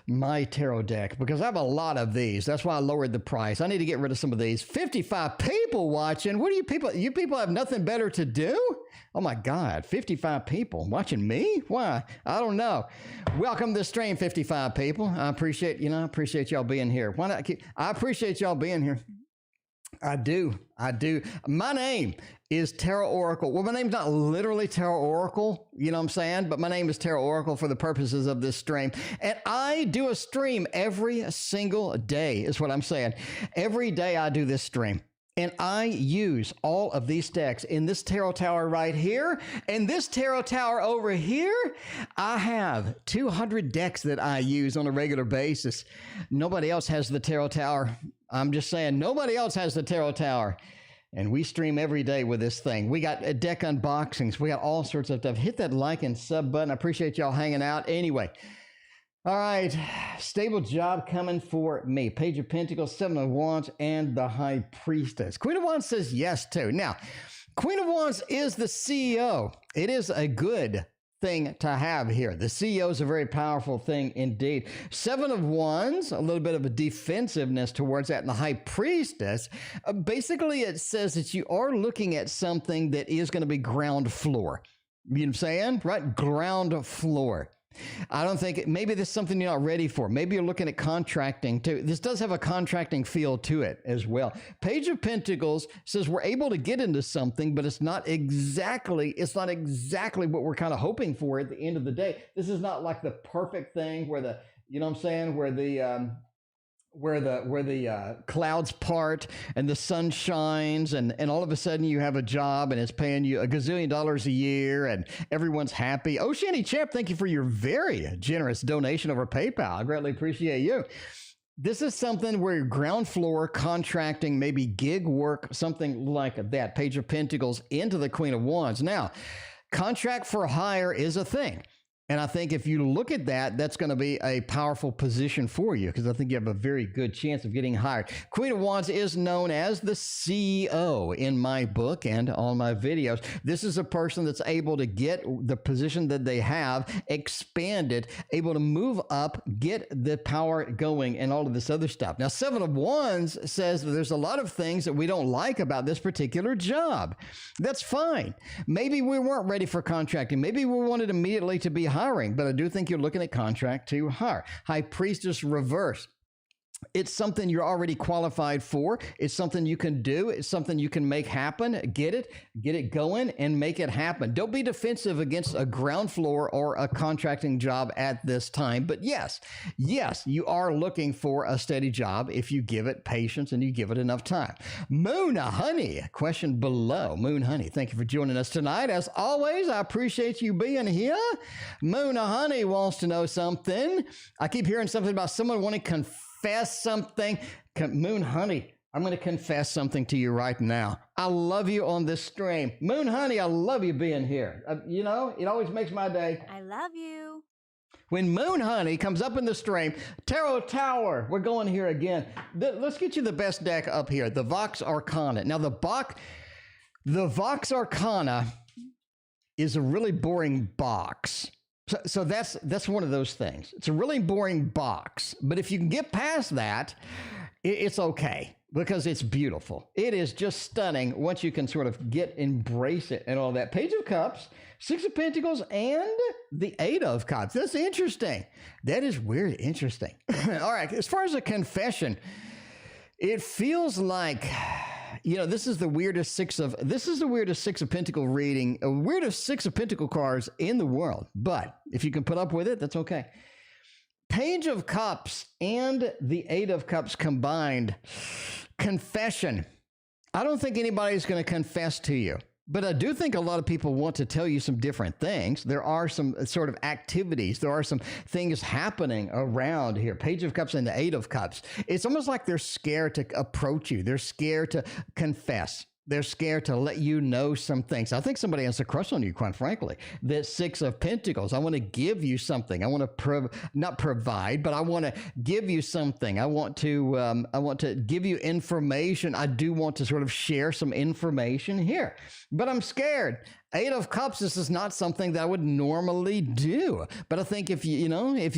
my tarot deck because I have a lot of these. That's why I lowered the price. I need to get rid of some of these. 55 people watching. What do you people? You people have nothing better to do? Oh my God, 55 people watching me? Why? I don't know. Welcome to the stream, 55 people. I appreciate y'all being here. Why not? I appreciate y'all being here. I do. My name is Tarot Oracle. Well, my name's not literally Tarot Oracle, you know what I'm saying? But my name is Tarot Oracle for the purposes of this stream. And I do a stream every single day is what I'm saying. Every day I do this stream. And I use all of these decks in this tarot tower right here. And this tarot tower over here, I have 200 decks that I use on a regular basis. Nobody else has the tarot tower. I'm just saying, nobody else has the tarot tower. And we stream every day with this thing. We got deck unboxings. We got all sorts of stuff. Hit that like and sub button. I appreciate y'all hanging out. Anyway. All right, stable job coming for me. Page of Pentacles, Seven of Wands, and the High Priestess. Queen of Wands says yes to. Now, Queen of Wands is the CEO. It is a good thing to have here. The CEO is a very powerful thing indeed. Seven of Wands, a little bit of a defensiveness towards that. And the High Priestess, basically it says that you are looking at something that is going to be ground floor. You know what I'm saying? Right? Ground floor. I don't think maybe there's something you're not ready for. Maybe you're looking at contracting too. This does have a contracting feel to it as well. Page of Pentacles says we're able to get into something, but it's not exactly what we're kind of hoping for at the end of the day. This is not like the perfect thing where the, you know what I'm saying, where the clouds part and the sun shines and all of a sudden you have a job and it's paying you $1 gazillion a year and everyone's happy. Oh, Shanny Champ, thank you for your very generous donation over PayPal. I greatly appreciate you. This is something where ground floor contracting, maybe gig work, something like that. Page of Pentacles into the Queen of Wands. Now, contract for hire is a thing. And I think if you look at that, that's going to be a powerful position for you because I think you have a very good chance of getting hired. Queen of Wands is known as the CEO in my book and on my videos. This is a person that's able to get the position that they have, expand it, able to move up, get the power going and all of this other stuff. Now, Seven of Wands says that there's a lot of things that we don't like about this particular job. That's fine. Maybe we weren't ready for contracting. Maybe we wanted immediately to be hiring, but I do think you're looking at contract to hire. High Priestess reverse. It's something you're already qualified for. It's something you can do. It's something you can make happen. Get it going and make it happen. Don't be defensive against a ground floor or a contracting job at this time. But yes, you are looking for a steady job if you give it patience and you give it enough time. Moon Honey, question below. Moon Honey, thank you for joining us tonight. As always, I appreciate you being here. Moon Honey wants to know something. I keep hearing something about someone wanting to confess something. Moon Honey, I'm going to confess something to you right now. I love you on this stream. Moon Honey, I love you being here. It always makes my day. I love you. When Moon Honey comes up in the stream, Tarot Tower, we're going here again. Let's get you the best deck up here, the Vox Arcana. Now, the Vox Arcana is a really boring box. So that's one of those things. It's a really boring box, but if you can get past that, it's okay because it's beautiful. It is just stunning once you can sort of embrace it and all that. Page of Cups, Six of Pentacles, and the Eight of Cups. That's interesting. That is weird interesting. All right, as far as a confession, it feels like... this is the weirdest Six of Pentacle reading, weirdest Six of Pentacle cards in the world. But if you can put up with it, that's okay. Page of Cups and the Eight of Cups combined. Confession. I don't think anybody's going to confess to you. But I do think a lot of people want to tell you some different things. There are some sort of activities. There are some things happening around here. Page of Cups and the Eight of Cups. It's almost like they're scared to approach you. They're scared to confess. They're scared to let you know some things. I think somebody has a crush on you, quite frankly. The Six of Pentacles. I want to give you something. I want to not provide, but I want to give you something. I want to give you information. I do want to sort of share some information here, but I'm scared. Eight of Cups, this is not something that I would normally do. But I think if you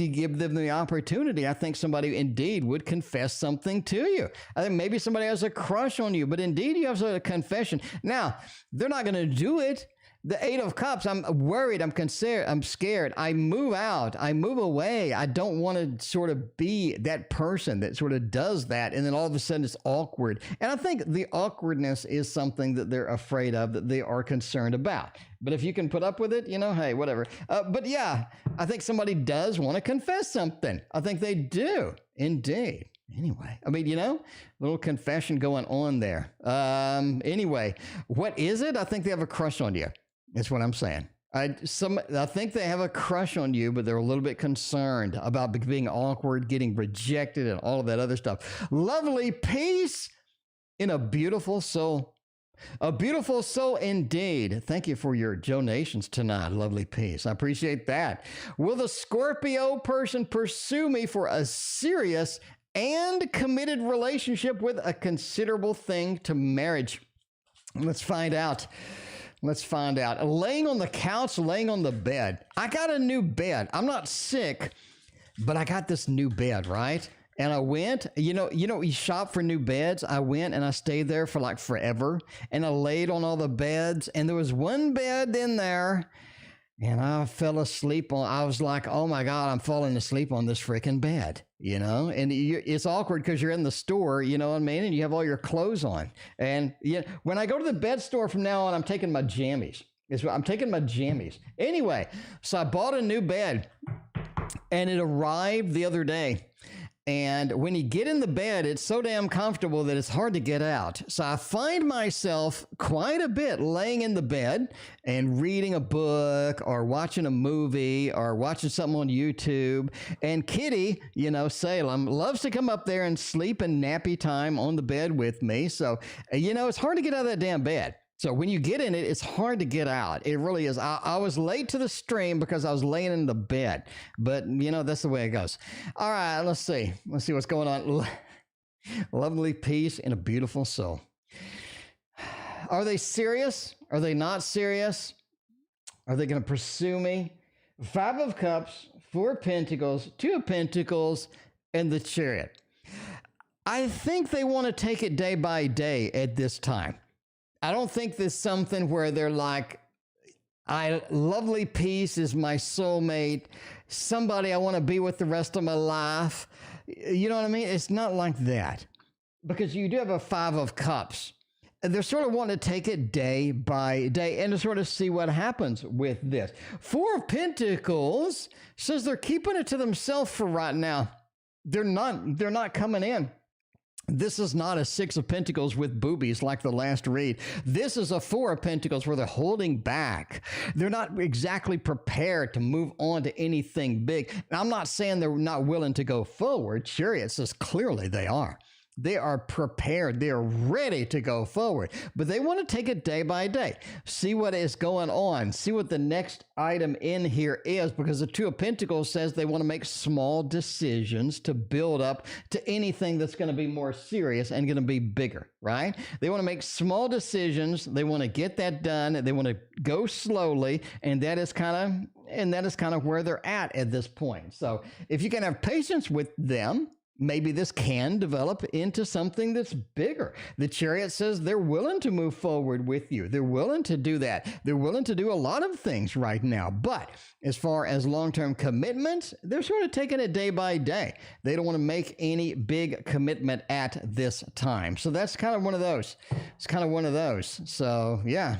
give them the opportunity, I think somebody indeed would confess something to you. I think maybe somebody has a crush on you, but indeed you have a confession. Now, they're not going to do it. The Eight of Cups, I'm worried, I'm concerned, I'm scared. I move out, I move away. I don't want to sort of be that person that sort of does that, and then all of a sudden it's awkward. And I think the awkwardness is something that they're afraid of, that they are concerned about. But if you can put up with it, hey, whatever. But yeah, I think somebody does want to confess something. I think they do, indeed. Anyway, I mean, little confession going on there. Anyway, what is it? I think they have a crush on you. That's what I'm saying. I think they have a crush on you, but they're a little bit concerned about being awkward, getting rejected, and all of that other stuff. Lovely peace in a beautiful soul. A beautiful soul indeed. Thank you for your donations tonight. Lovely peace. I appreciate that. Will the Scorpio person pursue me for a serious and committed relationship with a considerable thing to marriage? Let's find out. Let's find out. Laying on the couch, laying on the bed. I got a new bed. I'm not sick, but I got this new bed, right? And I went, you shop for new beds. I went and I stayed there for like forever. And I laid on all the beds. And there was one bed in there. And I fell asleep I was like, oh my God, I'm falling asleep on this freaking bed, and it's awkward because you're in the store, you know what I mean? And you have all your clothes on. And when I go to the bed store from now on, I'm taking my jammies. I'm taking my jammies. Anyway, so I bought a new bed and it arrived the other day. And when you get in the bed, it's so damn comfortable that it's hard to get out. So I find myself quite a bit laying in the bed and reading a book or watching a movie or watching something on YouTube. And Kitty, Salem, loves to come up there and sleep in nappy time on the bed with me. So, it's hard to get out of that damn bed. So when you get in it, it's hard to get out. It really is. I was late to the stream because I was laying in the bed. But, that's the way it goes. All right, let's see. Let's see what's going on. Lovely peace in a beautiful soul. Are they serious? Are they not serious? Are they going to pursue me? Five of Cups, Four of Pentacles, Two of Pentacles, and the Chariot. I think they want to take it day by day at this time. I don't think there's something where they're like, lovely peace is my soulmate, somebody I want to be with the rest of my life. You know what I mean? It's not like that, because you do have a Five of Cups. They're sort of wanting to take it day by day and to sort of see what happens with this. Four of Pentacles says they're keeping it to themselves for right now. They're not coming in. This is not a Six of Pentacles with boobies like the last read. This is a Four of Pentacles where they're holding back. They're not exactly prepared to move on to anything big. Now, I'm not saying they're not willing to go forward. Chariot says clearly they are. They are prepared. They are ready to go forward, but they want to take it day by day. See what is going on. See what the next item in here is, because the Two of Pentacles says they want to make small decisions to build up to anything that's going to be more serious and going to be bigger, right? They want to make small decisions. They want to get that done. They want to go slowly, and that is kind of where they're at this point. So if you can have patience with them, maybe this can develop into something that's bigger. The Chariot says they're willing to move forward with you. They're willing to do that. They're willing to do a lot of things right now. But as far as long-term commitments, they're sort of taking it day by day. They don't want to make any big commitment at this time. So that's kind of one of those. It's kind of one of those. So yeah,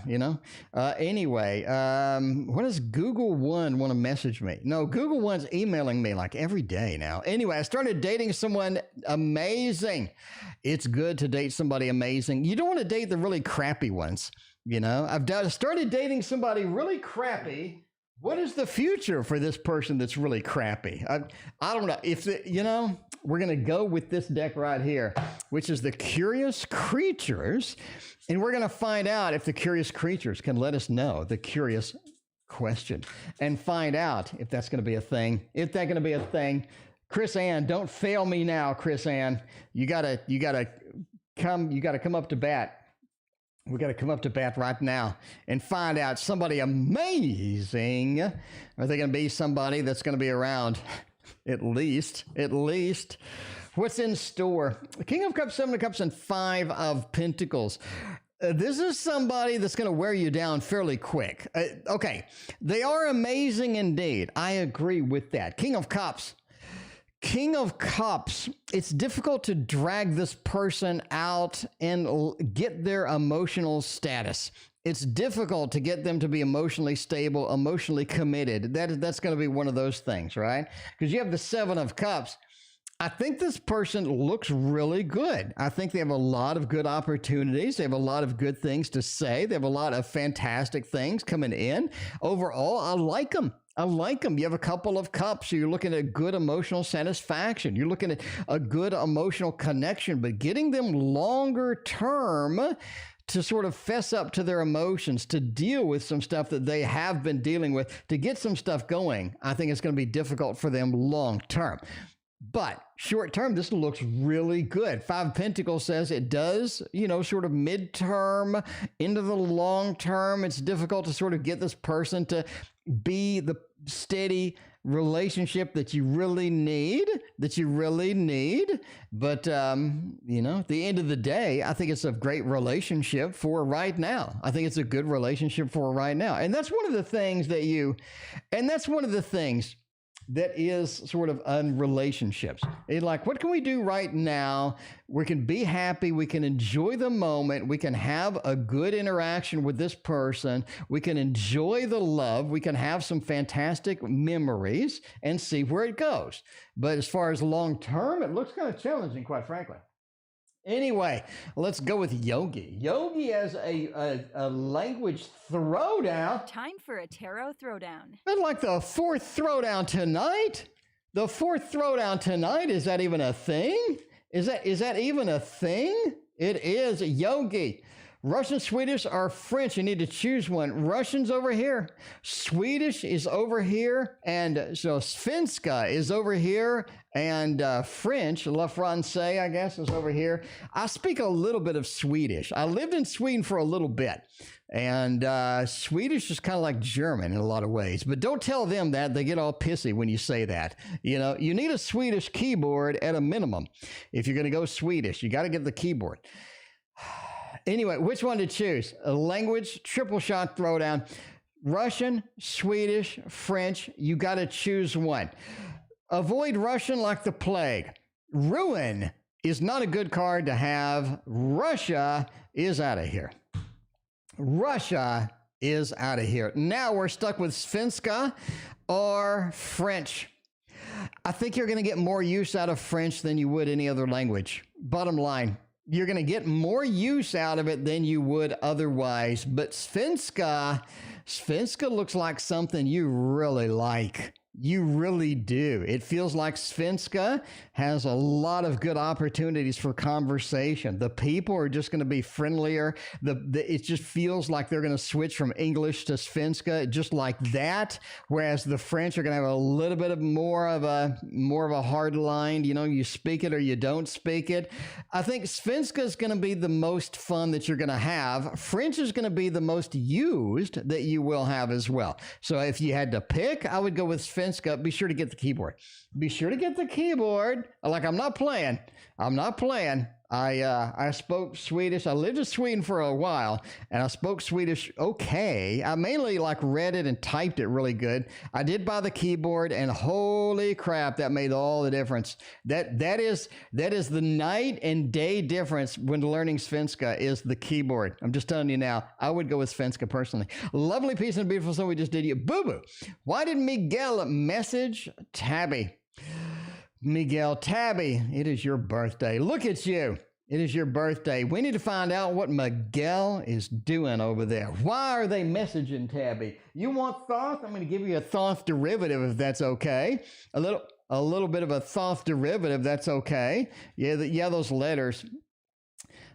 anyway, what does Google One want to message me? No, Google One's emailing me like every day now. Anyway, I started dating someone amazing. It's good to date somebody amazing. You don't want to date the really crappy ones. You know, started dating somebody really crappy. What is the future for this person that's really crappy? I don't know. We're going to go with this deck right here, which is the Curious Creatures. And we're going to find out if the Curious Creatures can let us know the curious question and find out if that's going to be a thing. If that's going to be a thing. Chris Ann, don't fail me now, Chris Ann. You gotta come up to bat. We got to come up to bat right now and find out somebody amazing. Are they going to be somebody that's going to be around at least? What's in store? King of Cups, Seven of Cups, and Five of Pentacles. This is somebody that's going to wear you down fairly quick. Okay, they are amazing indeed. I agree with that. King of Cups, it's difficult to drag this person out and get their emotional status. It's difficult to get them to be emotionally stable, emotionally committed. That's going to be one of those things, right? Because you have the Seven of Cups. I think this person looks really good. I think they have a lot of good opportunities. They have a lot of good things to say. They have a lot of fantastic things coming in. Overall, I like them. You have a couple of cups. So you're looking at good emotional satisfaction. You're looking at a good emotional connection, but getting them longer term to sort of fess up to their emotions, to deal with some stuff that they have been dealing with, to get some stuff going, I think it's going to be difficult for them long term. But short term, this looks really good. Five of Pentacles says it does, sort of midterm into the long term. It's difficult to sort of get this person to be the steady relationship that you really need. But, at the end of the day, I think it's a great relationship for right now. I think it's a good relationship for right now. And that's one of the things that is sort of relationships. It's like, what can we do right now? We can be happy. We can enjoy the moment. We can have a good interaction with this person. We can enjoy the love. We can have some fantastic memories and see where it goes. But as far as long term, it looks kind of challenging, quite frankly. Anyway, let's go with Yogi. Yogi has a language throwdown. Time for a tarot throwdown. I'd like the fourth throwdown tonight. The fourth throwdown tonight, is that even a thing? Is that even a thing? It is. Yogi. Russian, Swedish, or French? You need to choose one. Russian's over here. Swedish is over here. And so Svenska is over here. And French, La Francais, I guess, is over here. I speak a little bit of Swedish. I lived in Sweden for a little bit. And Swedish is kind of like German in a lot of ways. But don't tell them that. They get all pissy when you say that. You need a Swedish keyboard at a minimum. If you're going to go Swedish, you got to get the keyboard. Anyway, which one to choose? A language, triple shot throwdown. Russian, Swedish, French. You got to choose one. Avoid Russian like the plague. Ruin is not a good card to have. Russia is out of here. Now we're stuck with Svenska or French. I think you're going to get more use out of French than you would any other language. Bottom line. You're going to get more use out of it than you would otherwise. But Svenska looks like something you really like. You really do. It feels like Svenska has a lot of good opportunities for conversation. The people are just going to be friendlier. It just feels like they're going to switch from English to Svenska just like that. Whereas the French are going to have a little bit of more of a hard line. You speak it or you don't speak it. I think Svenska is going to be the most fun that you're going to have. French is going to be the most used that you will have as well. So if you had to pick, I would go with Svenska. Be sure to get the keyboard. Like, I'm not playing. I spoke Swedish. I lived in Sweden for a while, and I spoke Swedish okay. I mainly read it and typed it really good. I did buy the keyboard, and holy crap, that made all the difference. That is the night and day difference when learning Svenska is the keyboard. I'm just telling you now. I would go with Svenska personally. Lovely piece and beautiful song we just did. You boo-boo. Why did Miguel message Tabby? Miguel, Tabby, it is your birthday. Look at you. It is your birthday. We need to find out what Miguel is doing over there. Why are they messaging Tabby? You want Thoth? I'm going to give you a Thoth derivative if that's okay. A little bit of a Thoth derivative, that's okay. Yeah, those letters.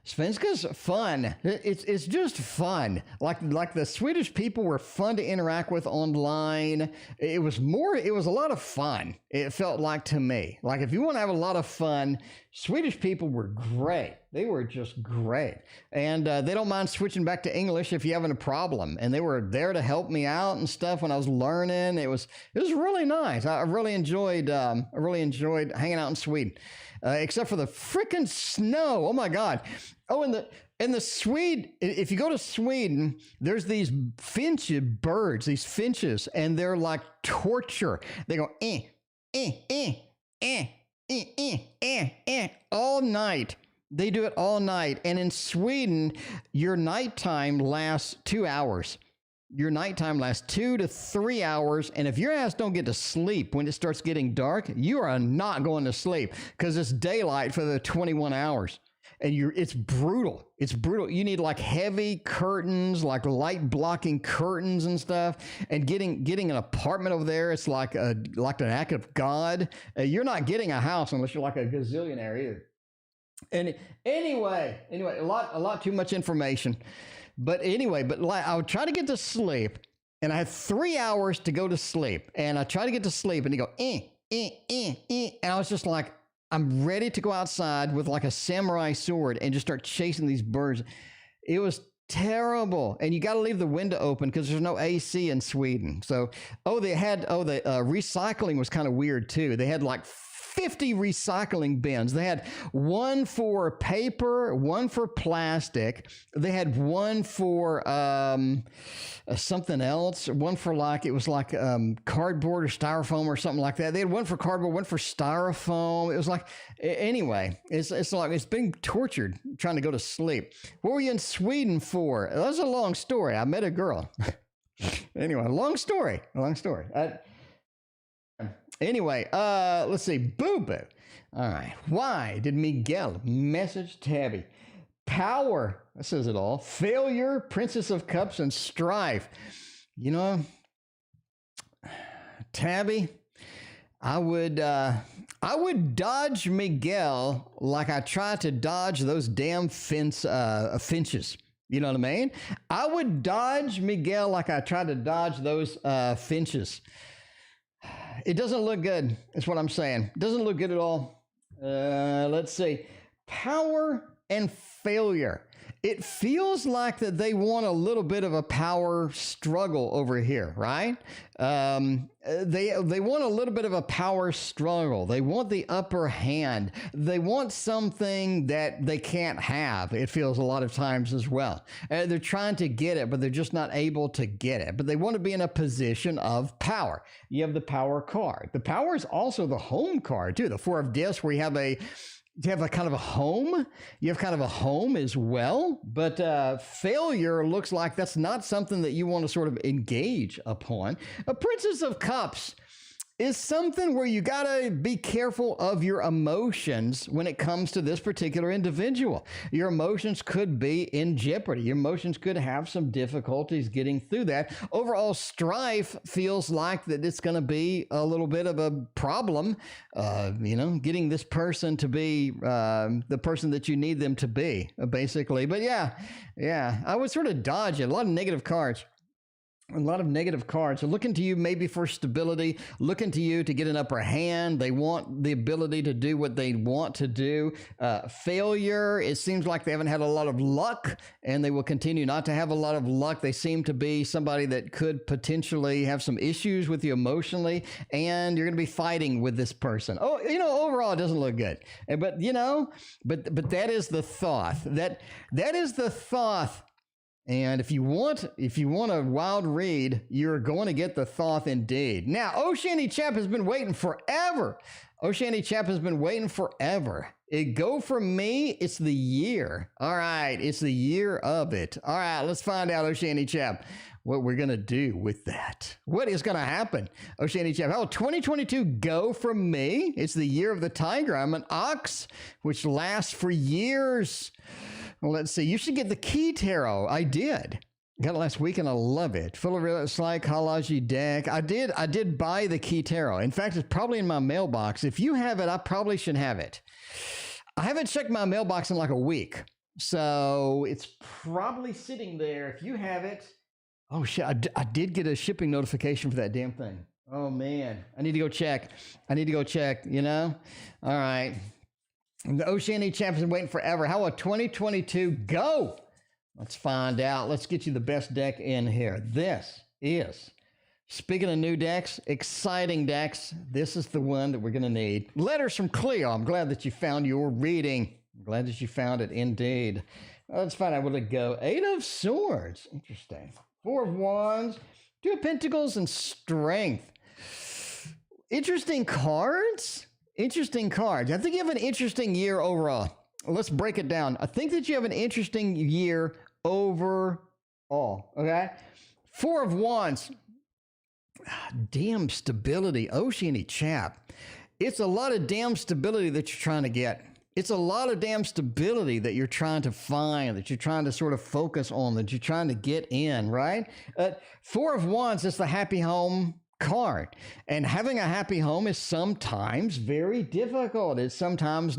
Svenska's fun. It's just fun. Like the Swedish people were fun to interact with online. It was a lot of fun. It felt like to me. Like if you want to have a lot of fun, Swedish people were great. They were just great. And they don't mind switching back to English if you're having a problem. And they were there to help me out and stuff when I was learning. It was really nice. I really enjoyed hanging out in Sweden. Except for the freaking snow. Oh my God. Oh, and the Swede, if you go to Sweden, there's these birds, these finches, and they're like torture. They go, all night. They do it all night. And in Sweden, your nighttime lasts 2 hours. Your nighttime lasts 2 to 3 hours, and if your ass don't get to sleep when it starts getting dark, you are not going to sleep because it's daylight for the 21 hours. And it's brutal. It's brutal. You need like heavy curtains, like light blocking curtains and stuff. And getting an apartment over there, it's like an act of God. You're not getting a house unless you're like a gazillionaire either. And anyway, a lot too much information. But I would try to get to sleep, and I had 3 hours to go to sleep. And I try to get to sleep, and you go, and I was just like, I'm ready to go outside with like a samurai sword and just start chasing these birds. It was terrible. And you got to leave the window open because there's no AC in Sweden. So, the recycling was kind of weird too. They had like 50 recycling bins. They had one for paper, one for plastic. They had one for something else, one for cardboard or styrofoam or something like that. They had one for cardboard, one for styrofoam. It was like, anyway, it's like it's being tortured trying to go to sleep. What were you in Sweden for? That's a long story. I met a girl. Anyway, long story. Anyway, let's see. Boo Boo. All right. Why did Miguel message Tabby? Power. That says it all. Failure, Princess of Cups, and strife. You know, Tabby, I would dodge Miguel like I tried to dodge those damn finches. You know what I mean? I would dodge Miguel like I tried to dodge those finches. It doesn't look good, is what I'm saying. It doesn't look good at all. Let's see. Power and failure. It feels like that they want a little bit of a power struggle over here, right? They want a little bit of a power struggle. They want the upper hand. They want something that they can't have. It feels a lot of times as well. They're trying to get it, but they're just not able to get it. But they want to be in a position of power. You have the power card. The power is also the home card too. The Four of Discs, where you have a kind of a home. You have kind of a home as well, but failure looks like that's not something that you want to sort of engage upon. A Princess of Cups is something where you got to be careful of your emotions when it comes to this particular individual. Your emotions could be in jeopardy. Your emotions could have some difficulties getting through that. Overall, strife feels like that it's going to be a little bit of a problem, getting this person to be the person that you need them to be, basically. But yeah, I would sort of dodge it. A lot of negative cards. A lot of negative cards. So looking to you maybe for stability, looking to you to get an upper hand. They want the ability to do what they want to do. Failure, it seems like they haven't had a lot of luck, and they will continue not to have a lot of luck. They seem to be somebody that could potentially have some issues with you emotionally, and you're going to be fighting with this person. Overall, it doesn't look good. But that is the thought. That is the thought. And if you want a wild read, you're going to get the Thoth indeed. Now, Oceani Chap has been waiting forever. It go for me, it's the year. All right, it's the year of it. All right, let's find out, Oceani Chap. what we're going to do with that. What is going to happen? Oceania Jeff, how will 2022 go from me? It's the year of the tiger. I'm an ox, which lasts for years. Well, let's see. You should get the key tarot. I did. Got it last week and I love it. Full of psychology deck. I did buy the key tarot. In fact, it's probably in my mailbox. If you have it, I probably should have it. I haven't checked my mailbox in like a week. So it's probably sitting there. If you have it, oh shit, I did get a shipping notification for that damn thing. Oh man, I need to go check. You know? All right. The Oceania Champion's been waiting forever. How will 2022 go? Let's find out. Let's get you the best deck in here. This is, speaking of new decks, exciting decks, this is the one that we're going to need. Letters from Cleo. I'm glad that you found your reading. I'm glad that you found it indeed. Let's find out where to go. 8 of Swords. Interesting. 4 of Wands. 2 of Pentacles and Strength. Interesting cards. Interesting cards. I think you have an interesting year overall. Let's break it down. I think that you have an interesting year overall. Okay? 4 of Wands. Damn stability. Oceania chap. It's a lot of damn stability that you're trying to get. It's a lot of damn stability that you're trying to find, that you're trying to sort of focus on, that you're trying to get in, right? 4 of Wands is the happy home card. And having a happy home is sometimes very difficult. It's sometimes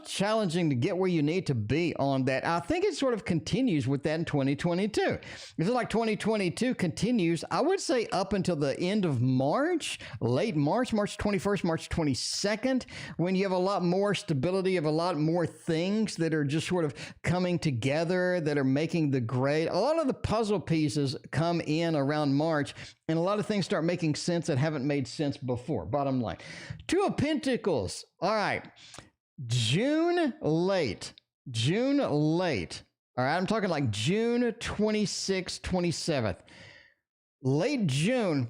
challenging to get where you need to be on that. I think it sort of continues with that in 2022. It's like 2022 continues, I would say up until the end of March, late March, March 21st, March 22nd, when you have a lot more stability, you have a lot more things that are just sort of coming together, that are making the grade. A lot of the puzzle pieces come in around March, and a lot of things start making sense that haven't made sense before. Bottom line. 2 of Pentacles. All right. June late. All right. I'm talking like June 26th, 27th. Late June,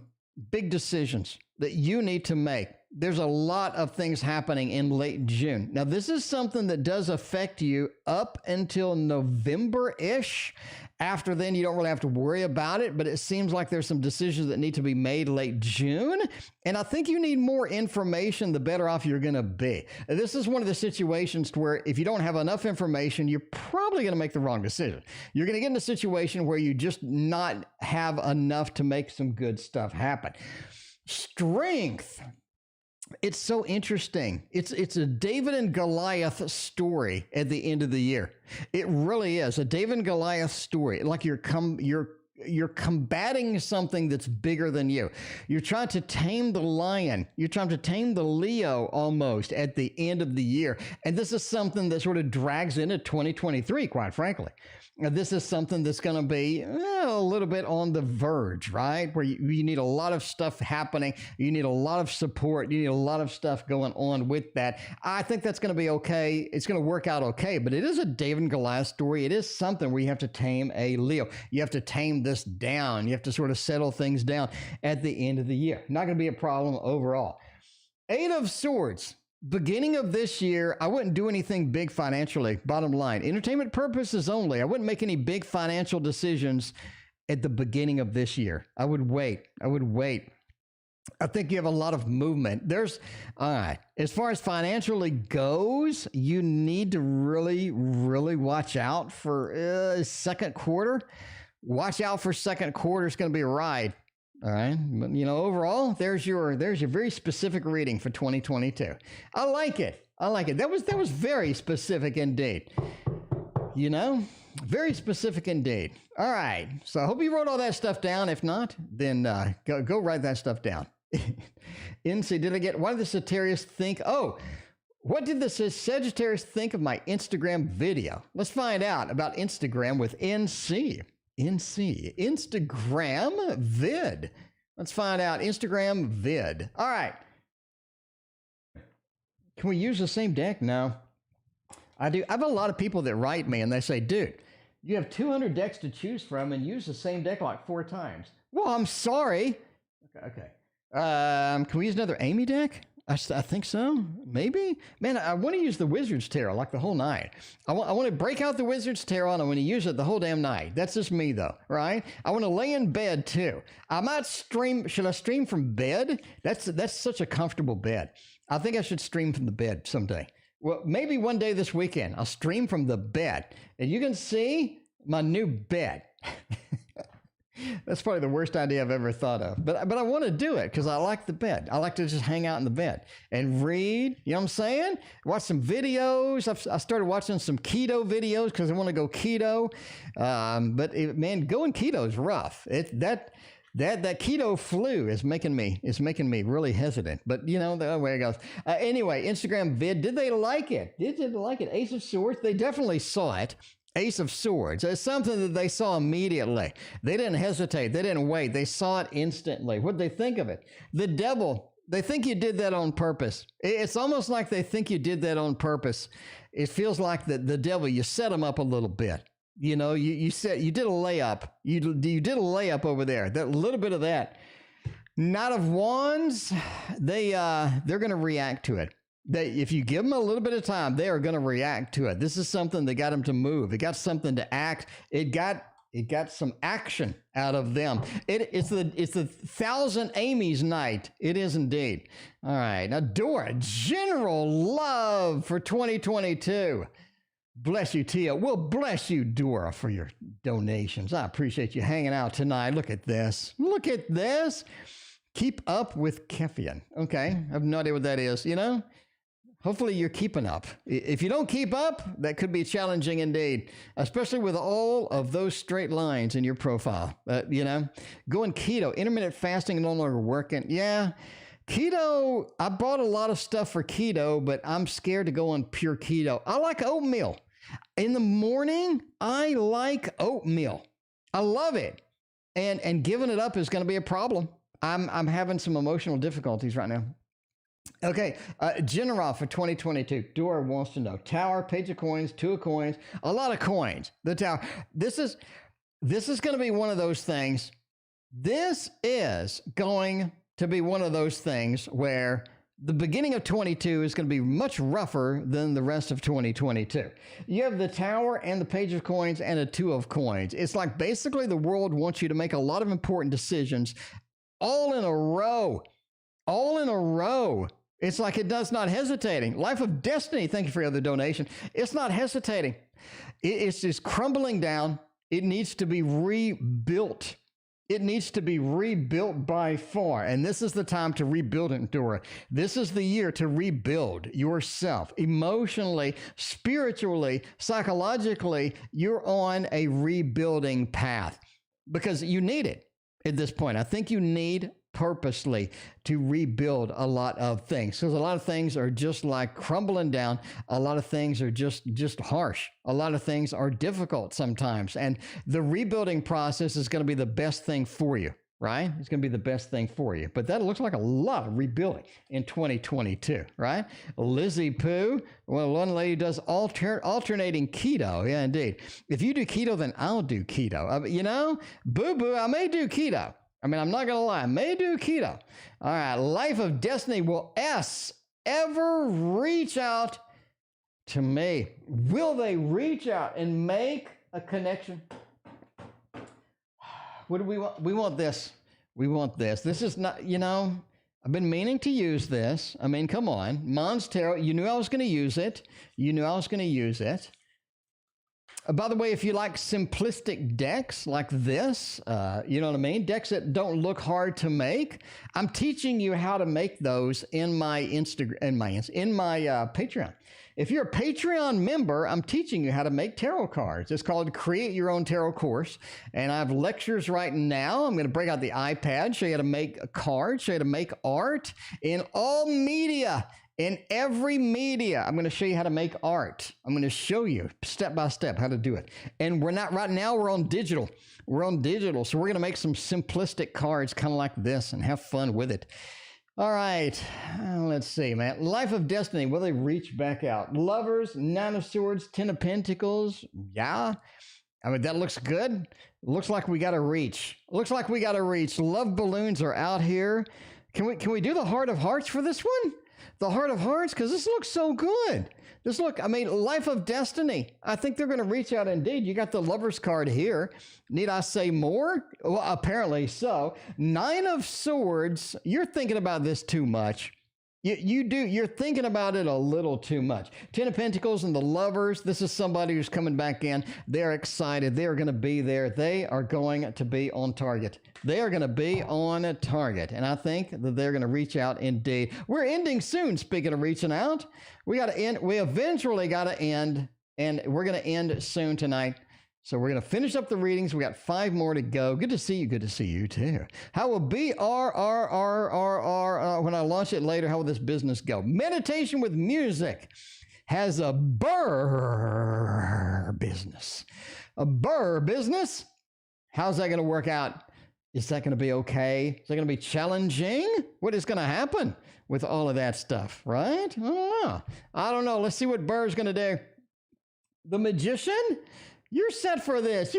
big decisions that you need to make. There's a lot of things happening in late June. Now, this is something that does affect you up until November-ish. After then, you don't really have to worry about it, but it seems like there's some decisions that need to be made late June. And I think you need more information, the better off you're going to be. This is one of the situations where if you don't have enough information, you're probably going to make the wrong decision. You're going to get in a situation where you just not have enough to make some good stuff happen. Strength. It's so interesting. It's a David and Goliath story at the end of the year. It really is a David and Goliath story. Like you're combating something that's bigger than you. You're trying to tame the lion. You're trying to tame the Leo almost at the end of the year. And this is something that sort of drags into 2023, quite frankly. Now, this is something that's going to be a little bit on the verge, right? Where you need a lot of stuff happening. You need a lot of support. You need a lot of stuff going on with that. I think that's going to be okay. It's going to work out okay, but it is a David and Goliath story. It is something where you have to tame a Leo. You have to tame this down. You have to sort of settle things down at the end of the year. Not going to be a problem overall. 8 of Swords. Beginning of this year, I wouldn't do anything big financially, bottom line. Entertainment purposes only. I wouldn't make any big financial decisions at the beginning of this year. I would wait. I think you have a lot of movement. All right. As far as financially goes, you need to really, really watch out for second quarter. Watch out for second quarter. It's going to be a ride. All right. But, overall, there's your very specific reading for 2022. I like it. That was very specific indeed. Very specific indeed. All right. So I hope you wrote all that stuff down. If not, then go write that stuff down. NC, what did the Sagittarius think? What did the Sagittarius think of my Instagram video? Let's find out about Instagram with NC. Instagram vid. Let's find out. Instagram vid. All right. Can we use the same deck? No. I do. I have a lot of people that write me and they say, dude, you have 200 decks to choose from and use the same deck like 4 times. Well, I'm sorry. Okay. Can we use another Amy deck? I think so. Maybe. Man, I want to use the Wizard's Tarot like the whole night. I want to break out the Wizard's Tarot and I want to use it the whole damn night. That's just me, though, right? I want to lay in bed, too. I might stream. Should I stream from bed? That's such a comfortable bed. I think I should stream from the bed someday. Well, maybe one day this weekend, I'll stream from the bed. And you can see my new bed. That's probably the worst idea I've ever thought of. But I want to do it because I like the bed. I like to just hang out in the bed and read. You know what I'm saying? Watch some videos. I started watching some keto videos because I want to go keto. Man, going keto is rough. That keto flu is making me really hesitant. But you know the way it goes. Anyway, Instagram vid. Did they like it? Did they like it? Ace of Swords. They definitely saw it. Ace of Swords. It's something that they saw immediately. They didn't hesitate. They didn't wait. They saw it instantly. What did they think of it? The devil. They think you did that on purpose. It's almost like they think you did that on purpose. It feels like the devil, you set them up a little bit. You know, you did a layup. You did a layup over there. That little bit of that. Knight of Wands, they're going to react to it. If you give them a little bit of time, they are going to react to it. This is something that got them to move. It got something to act. It got some action out of them. It's the 1,000 Amy's night. It is indeed. All right. Now, Dora, general love for 2022. Bless you, Tia. Well, bless you, Dora, for your donations. I appreciate you hanging out tonight. Look at this. Look at this. Keep up with Keffian. Okay. I have no idea what that is, you know? Hopefully you're keeping up. If you don't keep up, that could be challenging indeed, especially with all of those straight lines in your profile. You know, going keto, intermittent fasting no longer working. Yeah, keto, I bought a lot of stuff for keto, but I'm scared to go on pure keto. I like oatmeal. In the morning, I like oatmeal. I love it. And giving it up is going to be a problem. I'm having some emotional difficulties right now. Okay, General for 2022. Dora wants to know. Tower, Page of Coins, Two of Coins, a lot of coins. The Tower. This is going to be one of those things. This is going to be one of those things where the beginning of 22 is going to be much rougher than the rest of 2022. You have the Tower and the Page of Coins and a Two of Coins. It's like basically the world wants you to make a lot of important decisions all in a row. All in a row. It's like it does not hesitating. Life of Destiny, thank you for your other donation. It's not hesitating. It's just crumbling down. It needs to be rebuilt. It needs to be rebuilt by far. And this is the time to rebuild it, Dora. This is the year to rebuild yourself emotionally, spiritually, psychologically. You're on a rebuilding path because you need it at this point. I think you need purposely to rebuild a lot of things because a lot of things are just like crumbling down. A lot of things are just harsh. A lot of things are difficult sometimes. And the rebuilding process is going to be the best thing for you, right? It's going to be the best thing for you. But that looks like a lot of rebuilding in 2022, right? Lizzie Pooh, well, one lady does alternating keto. Yeah, indeed. If you do keto, then I'll do keto. You know, boo-boo, I may do keto. I mean, I'm not going to lie. I may do keto. All right. Life of Destiny. Will S ever reach out to me? Will they reach out and make a connection? What do we want? We want this. We want this. This is not, you know, I've been meaning to use this. I mean, come on. Mons Tarot. You knew I was going to use it. You knew I was going to use it. By the way, if you like simplistic decks like this, you know what I mean? Decks that don't look hard to make. I'm teaching you how to make those in my Patreon. If you're a Patreon member, I'm teaching you how to make tarot cards. It's called Create Your Own Tarot Course. And I have lectures right now. I'm going to break out the iPad, show you how to make a card, show you how to make art in all media. In every media, I'm going to show you how to make art. I'm going to show you step by step how to do it. And we're not right now, we're on digital. We're on digital. So we're going to make some simplistic cards kind of like this and have fun with it. All right. Let's see, man. Life of Destiny. Will they reach back out? Lovers, Nine of Swords, Ten of Pentacles. Yeah. I mean, that looks good. Looks like we got to reach. Looks like we got to reach. Love balloons are out here. Can we do the Heart of Hearts for this one? The Heart of Hearts, because this looks so good. Life of Destiny. I think they're going to reach out indeed. You got the Lover's card here. Need I say more? Well, apparently so. Nine of Swords. You're thinking about this too much. You're thinking about it a little too much. Ten of Pentacles and the Lovers. This is somebody who's coming back in. They're excited. They're going to be there. They are going to be on target. They are going to be on a target. And I think that they're going to reach out indeed. We're ending soon. Speaking of reaching out, we got to end. We eventually got to end. And we're going to end soon tonight. So we're going to finish up the readings. We got 5 more to go. Good to see you. Good to see you too. How will BRRRRR, when I launch it later, how will this business go? Meditation with music has a burr business. A burr business? How's that going to work out? Is that going to be okay? Is that going to be challenging? What is going to happen with all of that stuff, right? I don't know. Let's see what Burr's going to do. The Magician? You're set for this.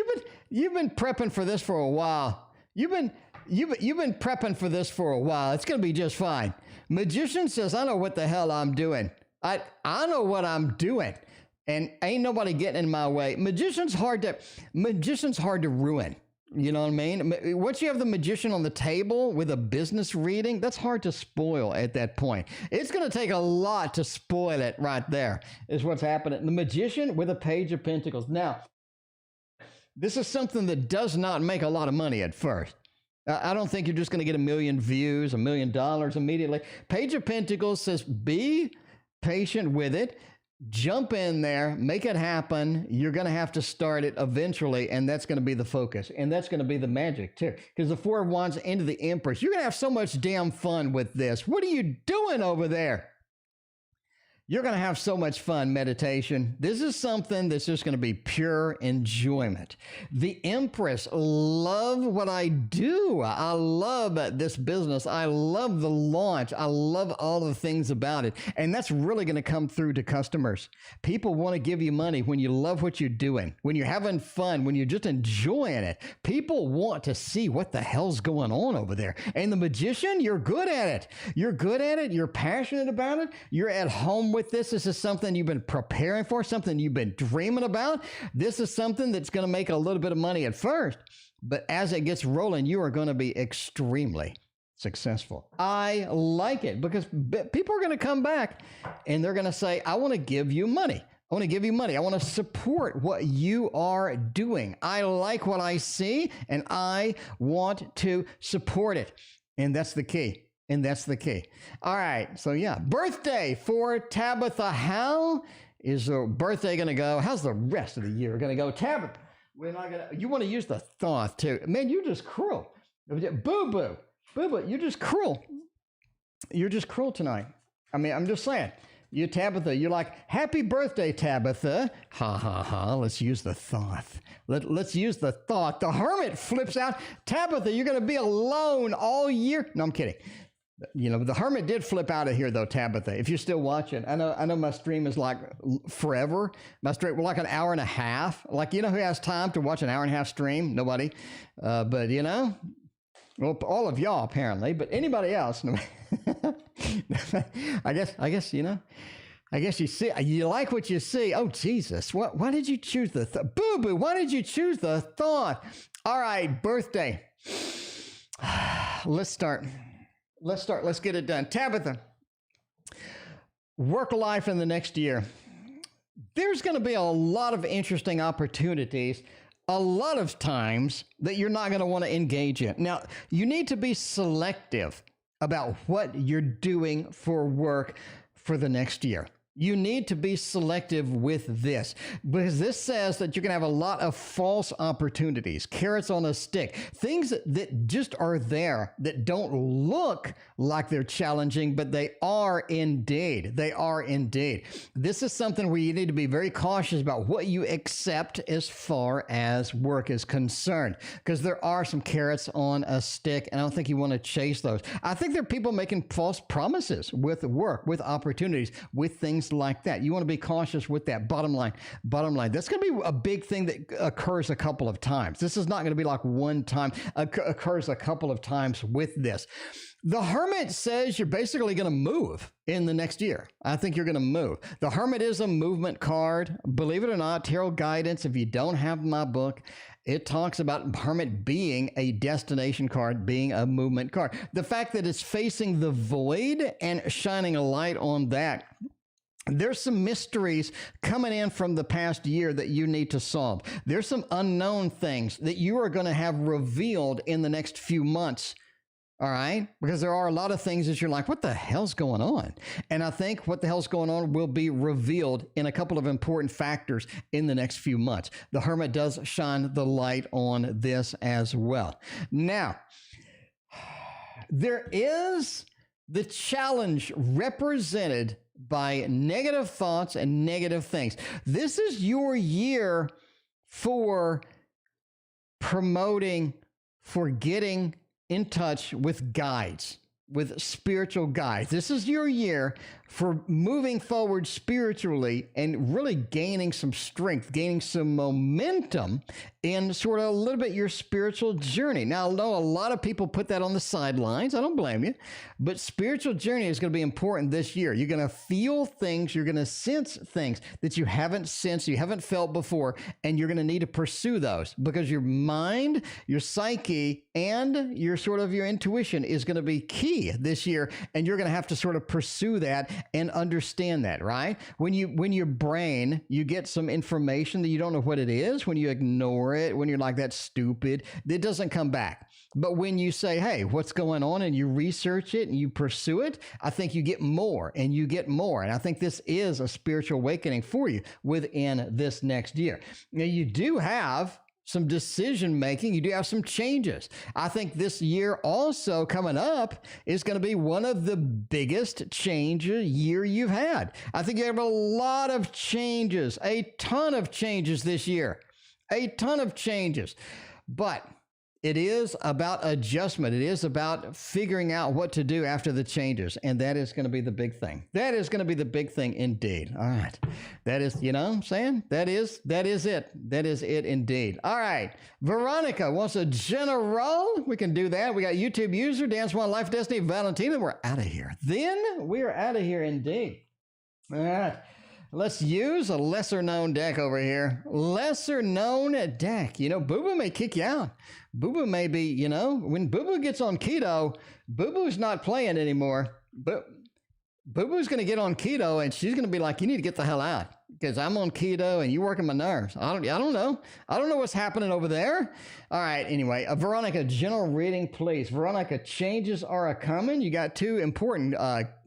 You've been prepping for this for a while. You've been prepping for this for a while. It's going to be just fine. Magician says, I know what the hell I'm doing. I know what I'm doing. And ain't nobody getting in my way. Magician's hard to ruin. You know what I mean? Once you have the Magician on the table with a business reading, that's hard to spoil at that point. It's going to take a lot to spoil it right there, is what's happening. The Magician with a Page of Pentacles. Now, this is something that does not make a lot of money at first. I don't think you're just going to get 1 million views, $1 million immediately. Page of Pentacles says, be patient with it. Jump in there, make it happen. You're going to have to start it eventually, and that's going to be the focus. And that's going to be the magic, too. Because the 4 of Wands into the Empress. You're going to have so much damn fun with this. What are you doing over there? You're going to have so much fun, meditation. This is something that's just going to be pure enjoyment. The Empress, love what I do. I love this business. I love the launch. I love all the things about it. And that's really going to come through to customers. People want to give you money when you love what you're doing, when you're having fun, when you're just enjoying it. People want to see what the hell's going on over there. And the Magician, you're good at it. You're good at it. You're passionate about it. You're at home with this. This is something you've been preparing for, something you've been dreaming about. This is something that's going to make a little bit of money at first, but as it gets rolling, you are going to be extremely successful. I like it because people are going to come back and they're going to say, I want to give you money. I want to give you money. I want to support what you are doing. I like what I see and I want to support it. And that's the key. And that's the key. All right. So yeah, birthday for Tabitha. How is the birthday going to go? How's the rest of the year going to go? Tabitha, we're not going to, you want to use the thought too. Man, you're just cruel. Boo-boo. Boo-boo, you're just cruel. You're just cruel tonight. I mean, I'm just saying. You, Tabitha, you're like, happy birthday, Tabitha. Ha, ha, ha. Let's use the thought. Let's use the thought. The Hermit flips out. Tabitha, you're going to be alone all year. No, I'm kidding. You know, the Hermit did flip out of here, though, Tabitha. If you're still watching, I know my stream is like forever. My stream, like an hour and a half. Like, you know who has time to watch an hour and a half stream? Nobody. But, you know, well, all of y'all, apparently. But anybody else? No. I guess, you know, I guess you see, you like what you see. Oh, Jesus. Why did you choose the Boo-boo, why did you choose the thought? All right, birthday. Let's start. Let's get it done. Tabitha, work life in the next year. There's going to be a lot of interesting opportunities, a lot of times that you're not going to want to engage in. Now, you need to be selective about what you're doing for work for the next year. You need to be selective with this because this says that you're going to have a lot of false opportunities, carrots on a stick, things that just are there that don't look like they're challenging, but they are indeed. They are indeed. This is something where you need to be very cautious about what you accept as far as work is concerned, because there are some carrots on a stick, and I don't think you want to chase those. I think there are people making false promises with work, with opportunities, with things like that. You want to be cautious with that. Bottom line. That's going to be a big thing that occurs a couple of times. This is not going to be like one time, occurs a couple of times with this. The Hermit says you're basically going to move in the next year. I think you're going to move. The Hermit is a movement card. Believe it or not, Tarot Guidance, if you don't have my book, it talks about Hermit being a destination card, being a movement card. The fact that it's facing the void and shining a light on that, there's some mysteries coming in from the past year that you need to solve. There's some unknown things that you are going to have revealed in the next few months. All right? Because there are a lot of things that you're like, what the hell's going on? And I think what the hell's going on will be revealed in a couple of important factors in the next few months. The Hermit does shine the light on this as well. Now, there is the challenge represented by negative thoughts and negative things. This is your year for promoting, for getting in touch with guides, with spiritual guides. This is your year for moving forward spiritually and really gaining some strength, gaining some momentum in sort of a little bit your spiritual journey. Now, I know a lot of people put that on the sidelines. I don't blame you, but spiritual journey is going to be important this year. You're going to feel things, you're going to sense things that you haven't sensed, you haven't felt before, and you're going to need to pursue those because your mind, your psyche, and your sort of your intuition is going to be key this year, and you're going to have to sort of pursue that and understand that, right? When your brain, you get some information that you don't know what it is, when you ignore it, when you're like, that's stupid, it doesn't come back. But when you say, hey, what's going on, and you research it and you pursue it, I think you get more and you get more. And I think this is a spiritual awakening for you within this next year. Now, you do have some decision making. You do have some changes. I think this year also coming up is going to be one of the biggest change year you've had. I think you have a lot of changes, a ton of changes this year, a ton of changes. But it is about adjustment. It is about figuring out what to do after the changes. And that is going to be the big thing. That is going to be the big thing indeed. All right. That is, you know what I'm saying? That is it. That is it indeed. All right. Veronica wants a general. We can do that. We got YouTube user, Dance One Life Destiny, Valentina. We're out of here. Then we are out of here indeed. All right. Let's use a lesser known deck over here. Lesser known deck. You know, Boo Boo may kick you out. Boo Boo may be, you know, when Boo Boo gets on keto, Boo Boo's not playing anymore. But Boo Boo's going to get on keto and she's going to be like, you need to get the hell out because I'm on keto and you're working my nerves. I don't know. I don't know what's happening over there. All right. Anyway, Veronica, general reading, please. Veronica, changes are a coming. You got two important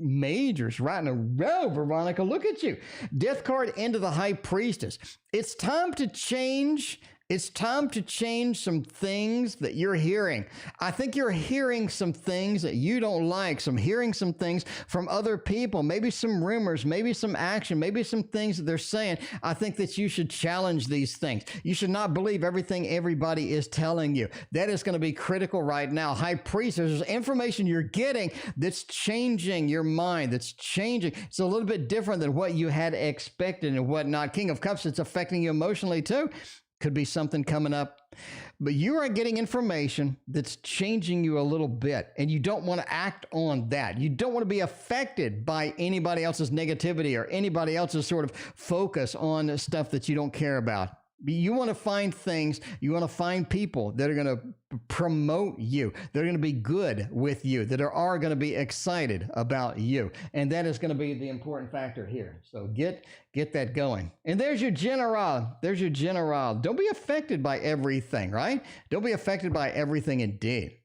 majors right in a row, Veronica. Look at you. Death card into the High Priestess. It's time to change. It's time to change some things that you're hearing. I think you're hearing some things that you don't like, hearing some things from other people, maybe some rumors, maybe some action, maybe some things that they're saying. I think that you should challenge these things. You should not believe everything everybody is telling you. That is going to be critical right now. High Priest, there's information you're getting that's changing your mind, that's changing. It's a little bit different than what you had expected and whatnot. King of Cups, it's affecting you emotionally too. Could be something coming up, but you are getting information that's changing you a little bit, and you don't want to act on that. You don't want to be affected by anybody else's negativity or anybody else's sort of focus on stuff that you don't care about. You want to find things, you want to find people that are going to promote you, that are going to be good with you, that are going to be excited about you. And that is going to be the important factor here. So get that going. And there's your general. There's your general. Don't be affected by everything, right? Don't be affected by everything indeed.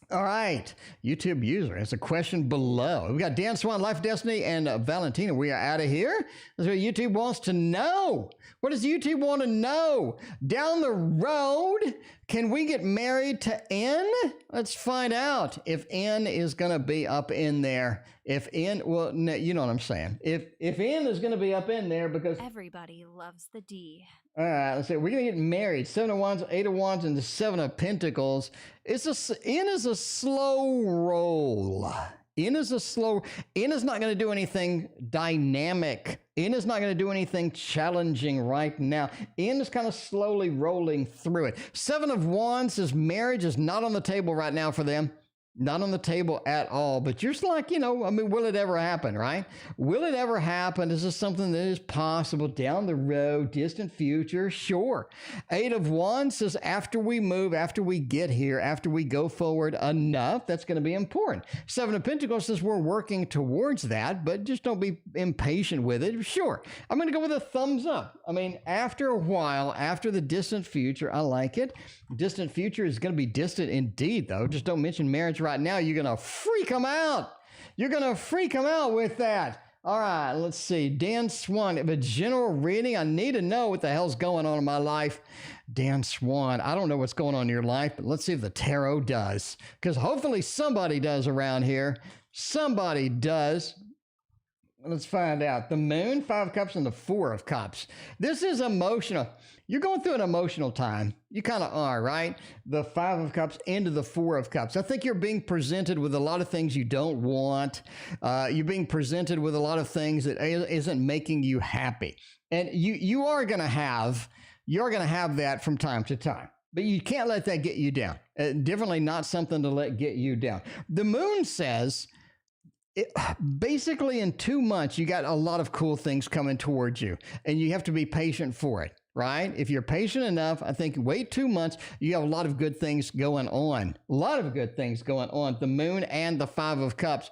All right, YouTube user has a question below. We got Dan Swan, Life Destiny, and Valentina. We are out of here. That's what YouTube wants to know. What does YouTube want to know? Down the road, can we get married to N? Let's find out if N is going to be up in there. If N, well, you know what I'm saying. If N is going to be up in there because Everybody loves the D. all right, let's see. We're going to get married. 7 of Wands, 8 of Wands, and the 7 of Pentacles. N is a slow roll. N is not going to do anything dynamic. N is not going to do anything challenging right now. N is kind of slowly rolling through it. 7 of Wands says marriage is not on the table right now for them. Not on the table at all. But you're just like, you know, I mean, will it ever happen, right? Will it ever happen? Is this something that is possible down the road, distant future? Sure. Eight of Wands says after we move, after we get here, after we go forward enough, that's going to be important. Seven of Pentacles says we're working towards that, but just don't be impatient with it. Sure. I'm going to go with a thumbs up. I mean, after a while, after the distant future, I like it. Distant future is going to be distant indeed, though. Just don't mention marriage right now. You're going to freak them out. You're going to freak them out with that. All right, let's see. Dan Swan, a general reading. I need to know what the hell's going on in my life. Dan Swan, I don't know what's going on in your life, but let's see if the tarot does. Because hopefully somebody does around here. Somebody does. Let's find out. The Moon, Five of Cups, and the Four of Cups. This is emotional. You're going through an emotional time. You kind of are, right? The Five of Cups into the Four of Cups. I think you're being presented with a lot of things you don't want. You're being presented with a lot of things that isn't making you happy. And you are going to have that from time to time. But you can't let that get you down. Definitely not something to let get you down. The Moon says, basically in 2 months, you got a lot of cool things coming towards you. And you have to be patient for it. Right? If you're patient enough, I think wait 2 months, you have a lot of good things going on. A lot of good things going on. The Moon and the Five of Cups.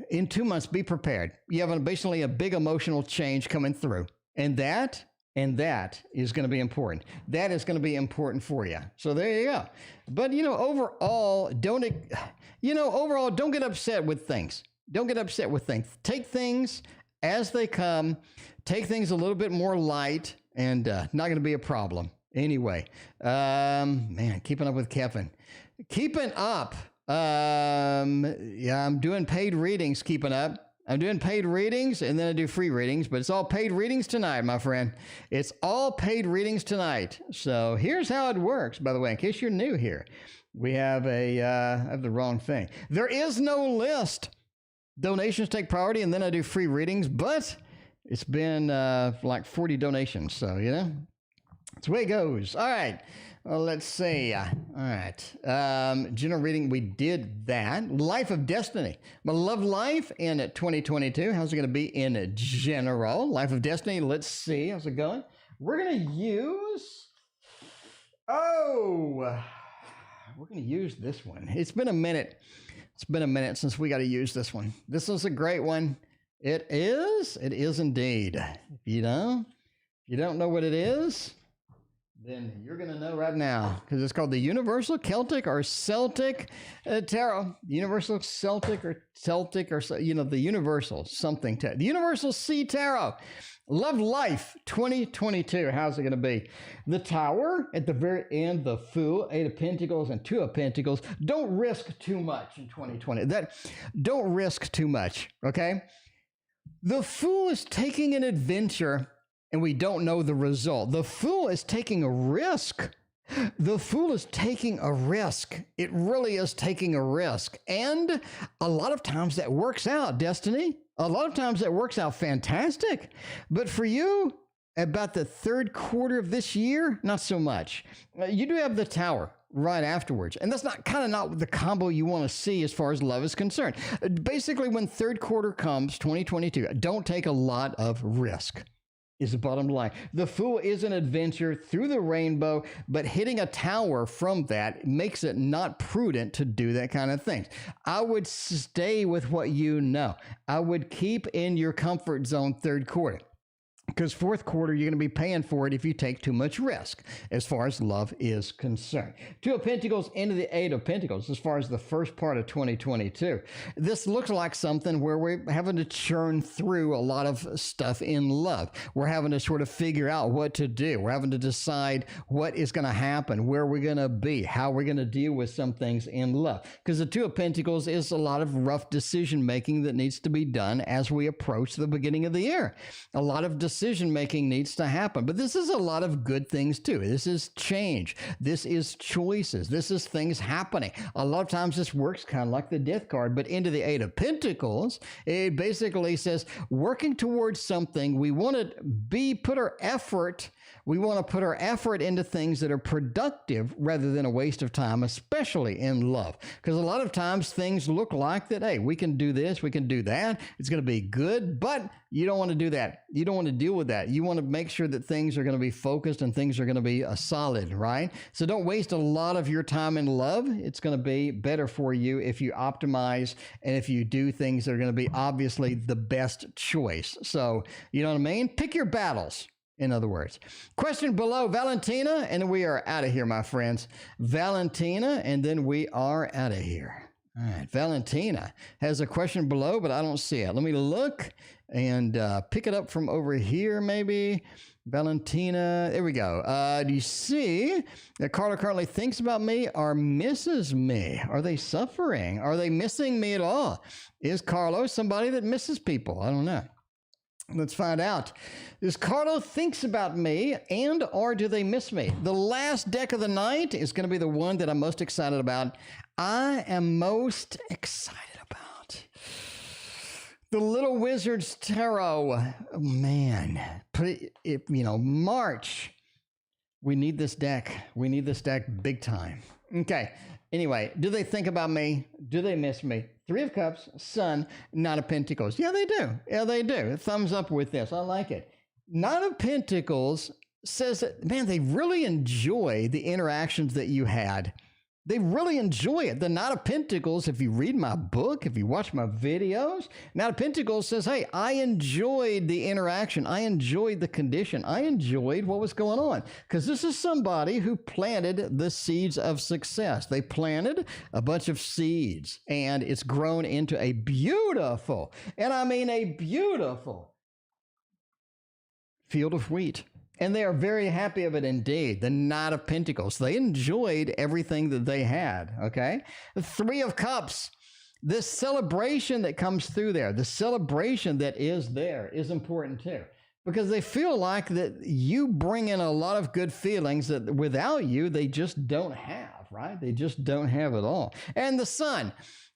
In 2 months, be prepared. You have basically a big emotional change coming through. And that is going to be important. That is going to be important for you. So there you go. But, overall, don't get upset with things. Don't get upset with things. Take things as they come. Take things a little bit more light, and not going to be a problem. Anyway, keeping up with Kevin. Keeping up. I'm doing paid readings, keeping up. I'm doing paid readings, and then I do free readings, but it's all paid readings tonight, my friend. It's all paid readings tonight. So here's how it works, by the way, in case you're new here. We have I have the wrong thing. There is no list. Donations take priority, and then I do free readings, but it's been like 40 donations, so, that's the way it goes. All right. Well, let's see. All right. General reading, we did that. Life of Destiny. My love life in 2022. How's it going to be in general? Life of Destiny. Let's see. How's it going? We're going to use... we're going to use this one. It's been a minute. It's been a minute since we got to use this one. This is a great one. It is indeed. If you don't know what it is, then you're going to know right now, because it's called the Universal Celtic or Celtic Tarot. Universal Celtic or the Universal something. The Universal Sea Tarot. Love Life 2022. How's it going to be? The Tower at the very end, the Fool, Eight of Pentacles and Two of Pentacles. Don't risk too much in 2020. Don't risk too much, okay? The Fool is taking an adventure and we don't know the result. The Fool is taking a risk. The Fool is taking a risk. It really is taking a risk. And a lot of times that works out, Destiny. A lot of times that works out fantastic. But for you, about the third quarter of this year, not so much. You do have the Tower right afterwards. And that's not the combo you want to see as far as love is concerned. Basically, when third quarter comes, 2022, don't take a lot of risk. Is the bottom line. The Fool is an adventure through the rainbow, but hitting a tower from that makes it not prudent to do that kind of thing. I would stay with what you know. I would keep in your comfort zone third quarter. Because fourth quarter, you're going to be paying for it if you take too much risk as far as love is concerned. Two of Pentacles into the Eight of Pentacles as far as the first part of 2022. This looks like something where we're having to churn through a lot of stuff in love. We're having to sort of figure out what to do. We're having to decide what is going to happen, where we're going to be, how we're going to deal with some things in love. Because the Two of Pentacles is a lot of rough decision making that needs to be done as we approach the beginning of the year. A lot of decisions decision making needs to happen. But this is a lot of good things too. This is change. This is choices. This is things happening. A lot of times this works kind of like the death card, but into the Eight of Pentacles, it basically says working towards something. We want to put our effort. We want to put our effort into things that are productive rather than a waste of time, especially in love. Because a lot of times things look like that, hey, we can do this, we can do that. It's going to be good, but you don't want to do that. You don't want to deal with that. You want to make sure that things are going to be focused and things are going to be solid, right? So don't waste a lot of your time in love. It's going to be better for you if you optimize and if you do things that are going to be obviously the best choice. So, you know what I mean? Pick your battles. In other words, question below, Valentina, and we are out of here, my friends. Valentina, and then we are out of here. All right, Valentina has a question below, but I don't see it. Let me look and pick it up from over here, maybe. Valentina, there we go. Do you see that Carla currently thinks about me or misses me? Are they suffering? Are they missing me at all? Is Carlo somebody that misses people? I don't know. Let's find out. Does Carlo thinks about me and or do they miss me? The last deck of the night is going to be the one that I'm most excited about. I am most excited about the Little Wizard's Tarot. Oh, man, March. We need this deck. We need this deck big time. Okay. Anyway, do they think about me? Do they miss me? Three of Cups, Sun, Knight of Pentacles. Yeah, they do. Yeah, they do. Thumbs up with this. I like it. Knight of Pentacles says that, man, they really enjoy the interactions that you had. They really enjoy it. The Knight of Pentacles, if you read my book, if you watch my videos, Knight of Pentacles says, hey, I enjoyed the interaction. I enjoyed the condition. I enjoyed what was going on. Because this is somebody who planted the seeds of success. They planted a bunch of seeds, and it's grown into a beautiful, and I mean a beautiful field of wheat. And they are very happy of it indeed. The Knight of Pentacles. They enjoyed everything that they had, okay? The Three of Cups. This celebration that comes through there, the celebration that is there is important too. Because they feel like that you bring in a lot of good feelings that without you, they just don't have, right? They just don't have it all. And the Sun.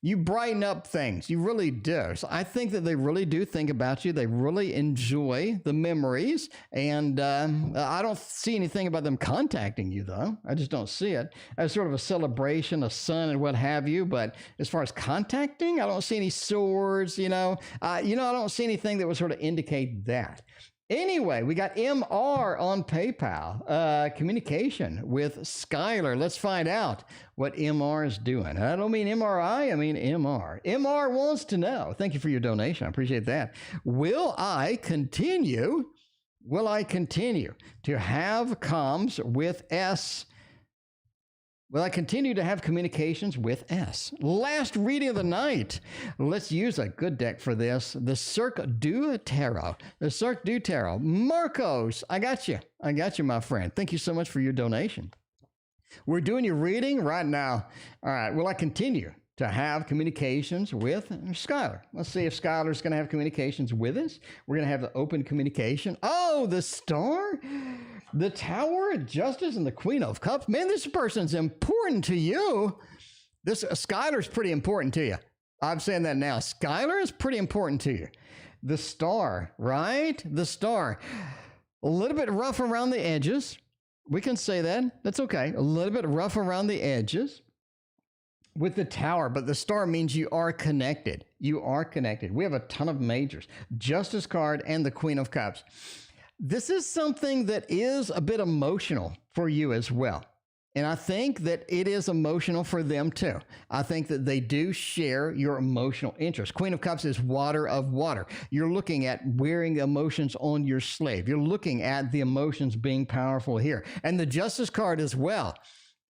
You brighten up things. You really do. So I think that they really do think about you. They really enjoy the memories. And I don't see anything about them contacting you, though. I just don't see it. As sort of a celebration, a sun and what have you. But as far as contacting, I don't see any swords, I don't see anything that would sort of indicate that. Anyway, we got MR on PayPal, communication with Skylar. Let's find out what MR is doing. I don't mean MRI, I mean MR. MR wants to know. Thank you for your donation. I appreciate that. Will I continue to have comms with S? Will I continue to have communications with S? Last reading of the night. Let's use a good deck for this. The Cirque du Tarot. The Cirque du Tarot. Marcos, I got you. I got you, my friend. Thank you so much for your donation. We're doing your reading right now. All right. Will I continue to have communications with Skylar? Let's see if Skylar's going to have communications with us. We're going to have the open communication. Oh, the Star? The Tower, Justice, and the Queen of Cups. Man, this person's important to you. This Skylar's pretty important to you. I'm saying that now. Skylar is pretty important to you. The Star, right? The Star. A little bit rough around the edges. We can say that. That's okay. A little bit rough around the edges with the Tower, but the Star means you are connected. You are connected. We have a ton of majors. Justice card and the Queen of Cups. This is something that is a bit emotional for you as well. And I think that it is emotional for them too. I think that they do share your emotional interest. Queen of Cups is water of water. You're looking at wearing emotions on your slave. You're looking at the emotions being powerful here. And the Justice card as well.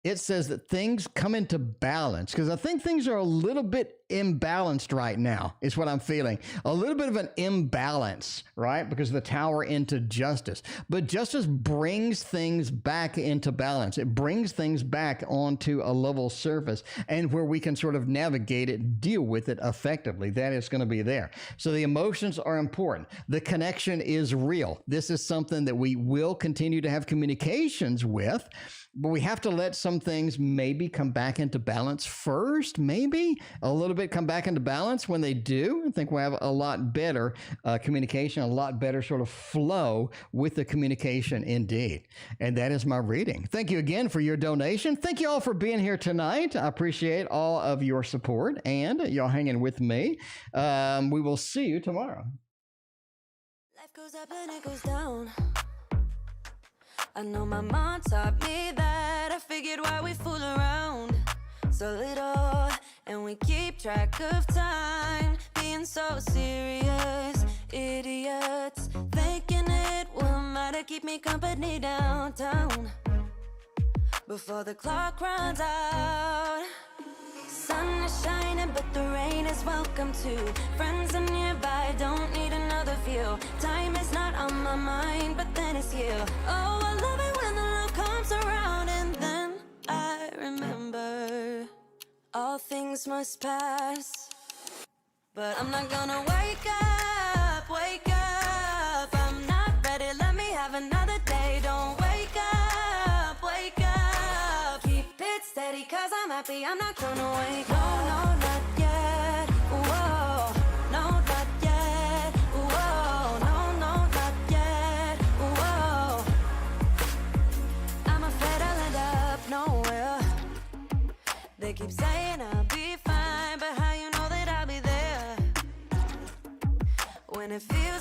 It says that things come into balance because I think things are a little bit imbalanced right now, is what I'm feeling. A little bit of an imbalance, right? Because of the tower into justice. But justice brings things back into balance. It brings things back onto a level surface, and where we can sort of navigate it, deal with it effectively. That is going to be there. So the emotions are important. The connection is real. This is something that we will continue to have communications with, but we have to let some things maybe come back into balance first, maybe a little bit come back into balance. When they do, I think we'll have a lot better communication, a lot better sort of flow with the communication indeed. And that is my reading. Thank you again for your donation. Thank you all for being here tonight. I appreciate all of your support and y'all hanging with me. We will see you tomorrow. Life goes up and it goes down. I know my mom taught me that. I figured why we fool around so little, and we keep track of time, being so serious, idiots, thinking it will matter, keep me company downtown before the clock runs out. Sun is shining, but the rain is welcome too. Friends are nearby, don't need another view. Time is not on my mind, but then it's you. Oh, I love it when the love comes around, and then I remember all things must pass. But I'm not gonna wake up, wake up. I'm not ready, let me have another day. Don't wake up, wake up. Keep it steady, cause I'm happy, I'm not gonna wake up. No, no, not yet, whoa. No, not yet, whoa. No, no, not yet, whoa. I'm afraid I'll end up nowhere. They keep saying I'll be fine, but how you know that I'll be there when it feels